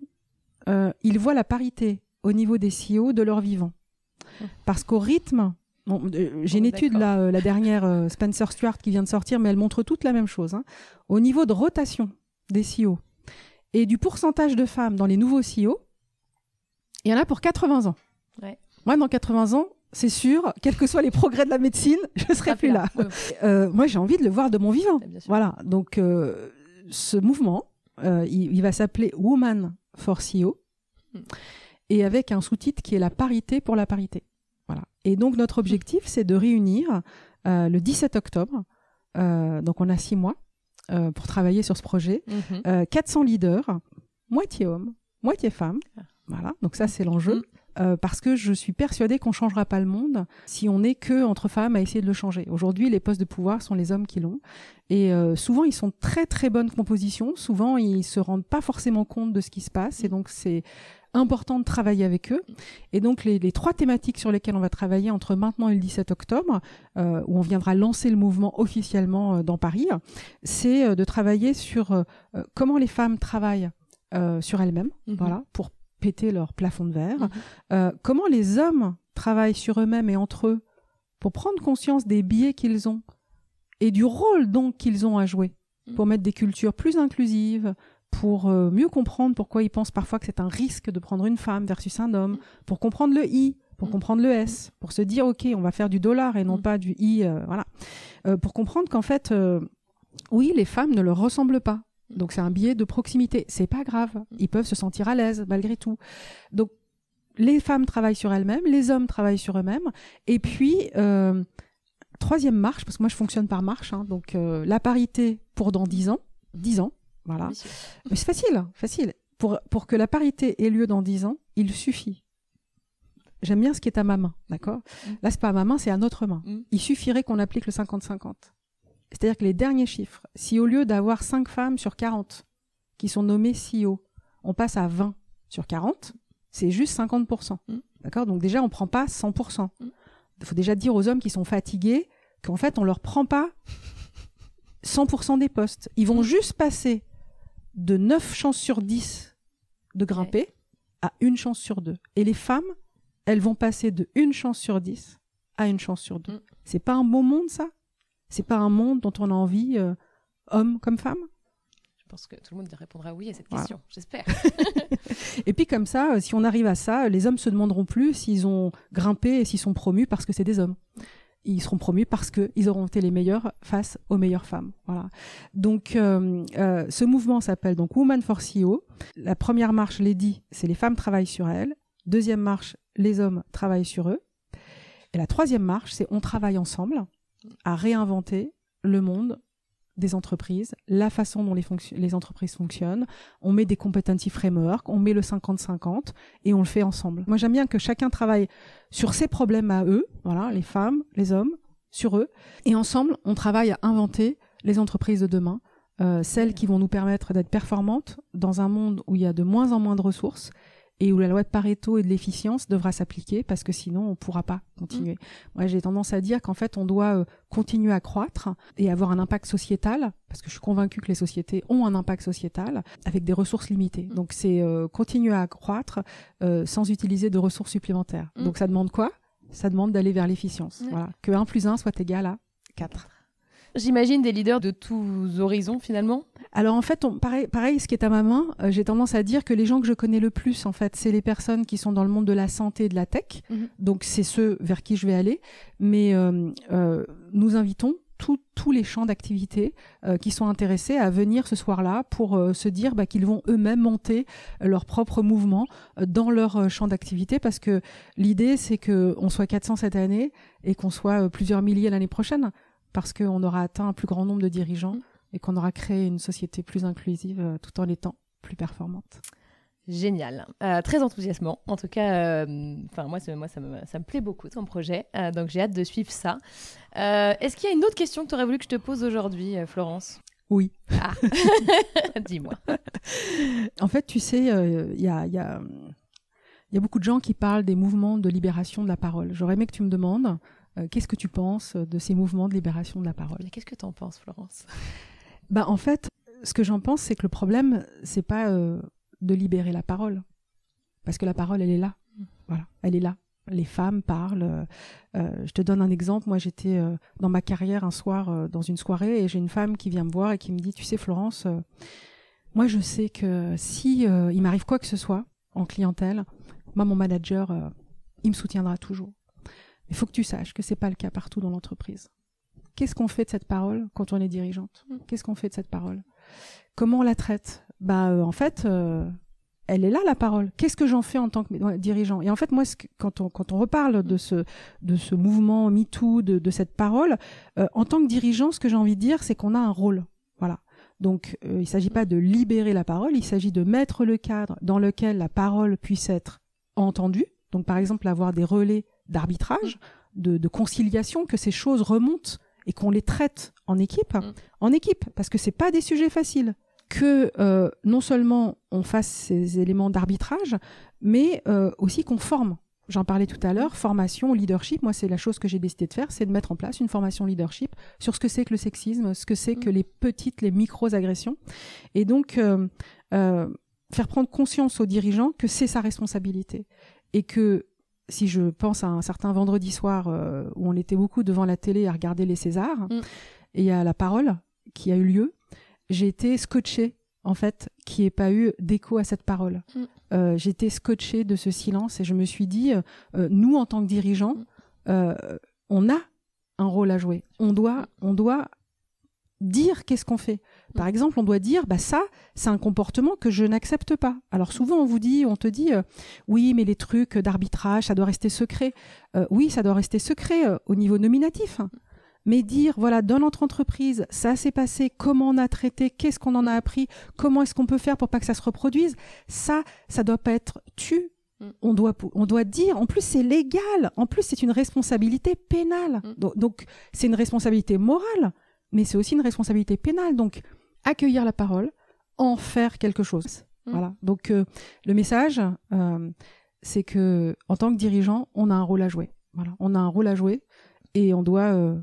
ils voient la parité au niveau des CEO de leur vivant. Parce qu'au rythme, j'ai une étude là, la dernière, Spencer Stuart qui vient de sortir, mais elle montre toute la même chose. Au niveau de rotation des CEO et du pourcentage de femmes dans les nouveaux CEO, il y en a pour 80 ans. Ouais. Moi, dans 80 ans, c'est sûr, quels que soient les progrès de la médecine, je ne serai plus là. Moi, j'ai envie de le voir de mon vivant. Voilà. Donc, ce mouvement, il va s'appeler Woman for CEO et avec un sous-titre qui est la parité pour la parité. Voilà. Et donc notre objectif, c'est de réunir le 17 octobre, donc on a 6 mois pour travailler sur ce projet, 400 leaders, moitié hommes, moitié femmes. Voilà. Donc ça, c'est l'enjeu. Parce que je suis persuadée qu'on ne changera pas le monde si on n'est que entre femmes à essayer de le changer. Aujourd'hui, les postes de pouvoir sont les hommes qui l'ont. Et souvent, ils sont très, très bonne composition. Souvent, ils ne se rendent pas forcément compte de ce qui se passe. Et donc, c'est important de travailler avec eux. Et donc, les 3 thématiques sur lesquelles on va travailler entre maintenant et le 17 octobre, où on viendra lancer le mouvement officiellement dans Paris, c'est de travailler sur comment les femmes travaillent sur elles-mêmes, voilà, pour péter leur plafond de verre, comment les hommes travaillent sur eux-mêmes et entre eux pour prendre conscience des biais qu'ils ont et du rôle donc qu'ils ont à jouer pour mettre des cultures plus inclusives, pour mieux comprendre pourquoi ils pensent parfois que c'est un risque de prendre une femme versus un homme, pour comprendre le I, pour comprendre le S, pour se dire ok, on va faire du dollar et non pas du I, voilà, pour comprendre qu'en fait, oui, les femmes ne leur ressemblent pas. Donc c'est un biais de proximité, c'est pas grave, ils peuvent se sentir à l'aise malgré tout. Donc les femmes travaillent sur elles-mêmes, les hommes travaillent sur eux-mêmes, et puis 3e marche, parce que moi je fonctionne par marche, donc la parité pour dans 10 ans, voilà. Mais c'est facile. Pour que la parité ait lieu dans 10 ans, il suffit. J'aime bien ce qui est à ma main, d'accord ? Là c'est pas à ma main, c'est à notre main. Il suffirait qu'on applique le 50-50. C'est-à-dire que les derniers chiffres, si au lieu d'avoir 5 femmes sur 40 qui sont nommées CEO, on passe à 20 sur 40, c'est juste 50%. D'accord ? Donc déjà, on ne prend pas 100%. Il faut déjà dire aux hommes qui sont fatigués qu'en fait, on ne leur prend pas 100% des postes. Ils vont juste passer de 9 chances sur 10 de grimper à 1 chance sur 2. Et les femmes, elles vont passer de 1 chance sur 10 à 1 chance sur 2. C'est pas un beau monde, ça ? C'est pas un monde dont on a envie, homme comme femme ? Je pense que tout le monde répondra oui à cette question, j'espère. Et puis comme ça, si on arrive à ça, les hommes se demanderont plus s'ils ont grimpé et s'ils sont promus parce que c'est des hommes. ils seront promus parce qu'ils auront été les meilleurs face aux meilleures femmes. Voilà. Donc, ce mouvement s'appelle donc Women for CEO. La première marche, je l'ai dit, c'est les femmes travaillent sur elles. Deuxième marche, les hommes travaillent sur eux. Et la troisième marche, c'est on travaille ensemble à réinventer le monde des entreprises, la façon dont les entreprises fonctionnent. On met des competency frameworks, on met le 50-50 et on le fait ensemble. Moi, j'aime bien que chacun travaille sur ses problèmes à eux, voilà, les femmes, les hommes, sur eux. Et ensemble, on travaille à inventer les entreprises de demain, celles qui vont nous permettre d'être performantes dans un monde où il y a de moins en moins de ressources et où la loi de Pareto et de l'efficience devra s'appliquer parce que sinon on ne pourra pas continuer. Moi, j'ai tendance à dire qu'en fait, on doit continuer à croître et avoir un impact sociétal, parce que je suis convaincue que les sociétés ont un impact sociétal avec des ressources limitées. Donc, c'est continuer à croître sans utiliser de ressources supplémentaires. Donc, ça demande quoi ? Ça demande d'aller vers l'efficience. Voilà. Que 1 + 1 soit égal à 4. J'imagine des leaders de tous horizons, finalement. Alors en fait, pareil, ce qui est à ma main, j'ai tendance à dire que les gens que je connais le plus, en fait, c'est les personnes qui sont dans le monde de la santé et de la tech. Donc c'est ceux vers qui je vais aller. Mais nous invitons tous les champs d'activité qui sont intéressés à venir ce soir-là pour se dire qu'ils vont eux-mêmes monter leur propre mouvement dans leur champ d'activité, parce que l'idée, c'est qu'on soit 400 cette année et qu'on soit plusieurs milliers l'année prochaine, parce qu'on aura atteint un plus grand nombre de dirigeants et qu'on aura créé une société plus inclusive tout en étant plus performante. Génial. Très enthousiasmant. En tout cas, moi, ça me plaît beaucoup, ton projet. Donc, j'ai hâte de suivre ça. Est-ce qu'il y a une autre question que tu aurais voulu que je te pose aujourd'hui, Florence ? Oui. Ah. Dis-moi. En fait, tu sais, il y a beaucoup de gens qui parlent des mouvements de libération de la parole. J'aurais aimé que tu me demandes qu'est-ce que tu penses de ces mouvements de libération de la parole ? Qu'est-ce que tu en penses, Florence ? En fait, ce que j'en pense, c'est que le problème, c'est pas de libérer la parole. Parce que la parole, elle est là. Voilà, elle est là. Les femmes parlent. Je te donne un exemple. Moi, j'étais dans ma carrière un soir dans une soirée et j'ai une femme qui vient me voir et qui me dit « Tu sais, Florence, moi, je sais que si il m'arrive quoi que ce soit en clientèle, moi, mon manager, il me soutiendra toujours. Il faut que tu saches que c'est pas le cas partout dans l'entreprise. Qu'est-ce qu'on fait de cette parole quand on est dirigeante ? Qu'est-ce qu'on fait de cette parole ? Comment on la traite ? En fait, elle est là, la parole. Qu'est-ce que j'en fais en tant que dirigeant ? Et en fait, moi, quand on reparle de ce mouvement MeToo, de cette parole, en tant que dirigeant, ce que j'ai envie de dire, c'est qu'on a un rôle. Voilà. Donc, il ne s'agit pas de libérer la parole, il s'agit de mettre le cadre dans lequel la parole puisse être entendue. Donc, par exemple, avoir des relais d'arbitrage, de conciliation, que ces choses remontent et qu'on les traite en équipe, parce que c'est pas des sujets faciles. Que non seulement on fasse ces éléments d'arbitrage, mais aussi qu'on forme. J'en parlais tout à l'heure, formation, leadership. Moi, c'est la chose que j'ai décidé de faire, c'est de mettre en place une formation leadership sur ce que c'est que le sexisme, ce que c'est que les micro-agressions. Et donc, faire prendre conscience aux dirigeants que c'est sa responsabilité. Et que si je pense à un certain vendredi soir où on était beaucoup devant la télé à regarder les Césars, et à la parole qui a eu lieu, j'ai été scotchée, en fait, qu'il n'y ait pas eu d'écho à cette parole. J'ai été scotchée de ce silence et je me suis dit, nous, en tant que dirigeants, on a un rôle à jouer. On doit dire qu'est-ce qu'on fait. Par exemple, on doit dire, ça, c'est un comportement que je n'accepte pas. Alors souvent, on te dit, oui, mais les trucs d'arbitrage, ça doit rester secret. Oui, ça doit rester secret au niveau nominatif. Mais dire, voilà, dans notre entreprise, ça s'est passé, comment on a traité, qu'est-ce qu'on en a appris, comment est-ce qu'on peut faire pour pas que ça se reproduise, ça doit pas être tu. On doit dire, en plus c'est légal, en plus c'est une responsabilité pénale. Donc c'est une responsabilité morale, mais c'est aussi une responsabilité pénale. Donc accueillir la parole, en faire quelque chose. Voilà. Donc le message, c'est que en tant que dirigeant, on a un rôle à jouer. Voilà, on a un rôle à jouer et on doit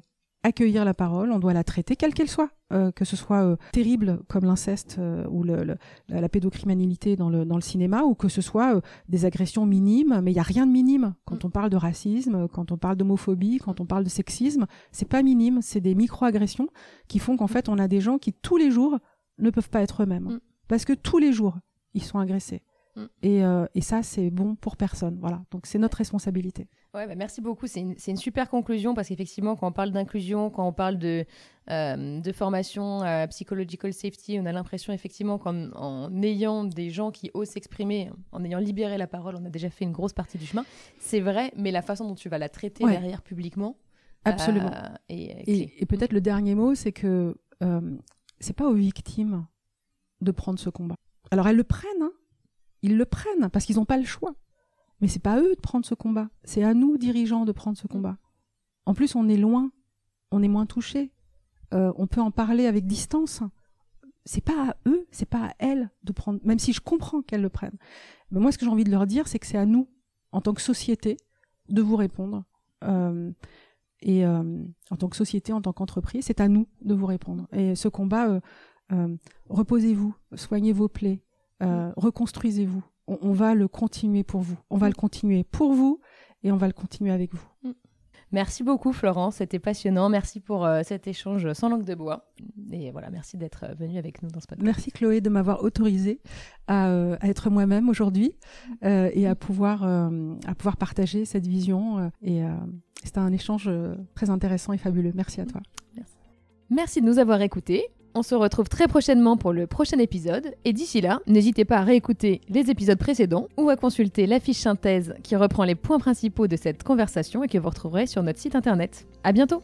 accueillir la parole, on doit la traiter, quelle qu'elle soit, que ce soit terrible comme l'inceste ou la pédocriminalité dans le cinéma, ou que ce soit des agressions minimes, mais il n'y a rien de minime. Quand on parle de racisme, quand on parle d'homophobie, quand on parle de sexisme, c'est pas minime, c'est des micro-agressions qui font qu'en fait on a des gens qui tous les jours ne peuvent pas être eux-mêmes. Parce que tous les jours, ils sont agressés. Et ça, c'est bon pour personne. Voilà. Donc, c'est notre responsabilité. Ouais, merci beaucoup. C'est une super conclusion parce qu'effectivement, quand on parle d'inclusion, quand on parle de formation psychological safety, on a l'impression effectivement qu'en ayant des gens qui osent s'exprimer, en ayant libéré la parole, on a déjà fait une grosse partie du chemin. C'est vrai, mais la façon dont tu vas la traiter derrière publiquement absolument. Et peut-être le dernier mot, c'est que c'est pas aux victimes de prendre ce combat. Alors elles le prennent, hein. Ils le prennent parce qu'ils n'ont pas le choix. Mais c'est pas à eux de prendre ce combat. C'est à nous, dirigeants, de prendre ce combat. En plus, on est loin. On est moins touchés. On peut en parler avec distance. C'est pas à eux, c'est pas à elles de prendre, même si je comprends qu'elles le prennent. Mais moi, ce que j'ai envie de leur dire, c'est que c'est à nous, en tant que société, de vous répondre. En tant que société, en tant qu'entreprise, c'est à nous de vous répondre. Et ce combat, reposez-vous, soignez vos plaies, reconstruisez-vous. On va le continuer pour vous. On va le continuer pour vous et on va le continuer avec vous. Merci beaucoup Florence, c'était passionnant. Merci pour cet échange sans langue de bois. Et voilà, merci d'être venue avec nous dans ce podcast. Merci Chloé de m'avoir autorisée à être moi-même aujourd'hui et à pouvoir partager cette vision. C'était un échange très intéressant et fabuleux. Merci à toi. Merci de nous avoir écoutés. On se retrouve très prochainement pour le prochain épisode. Et d'ici là, n'hésitez pas à réécouter les épisodes précédents ou à consulter la fiche synthèse qui reprend les points principaux de cette conversation et que vous retrouverez sur notre site internet. À bientôt!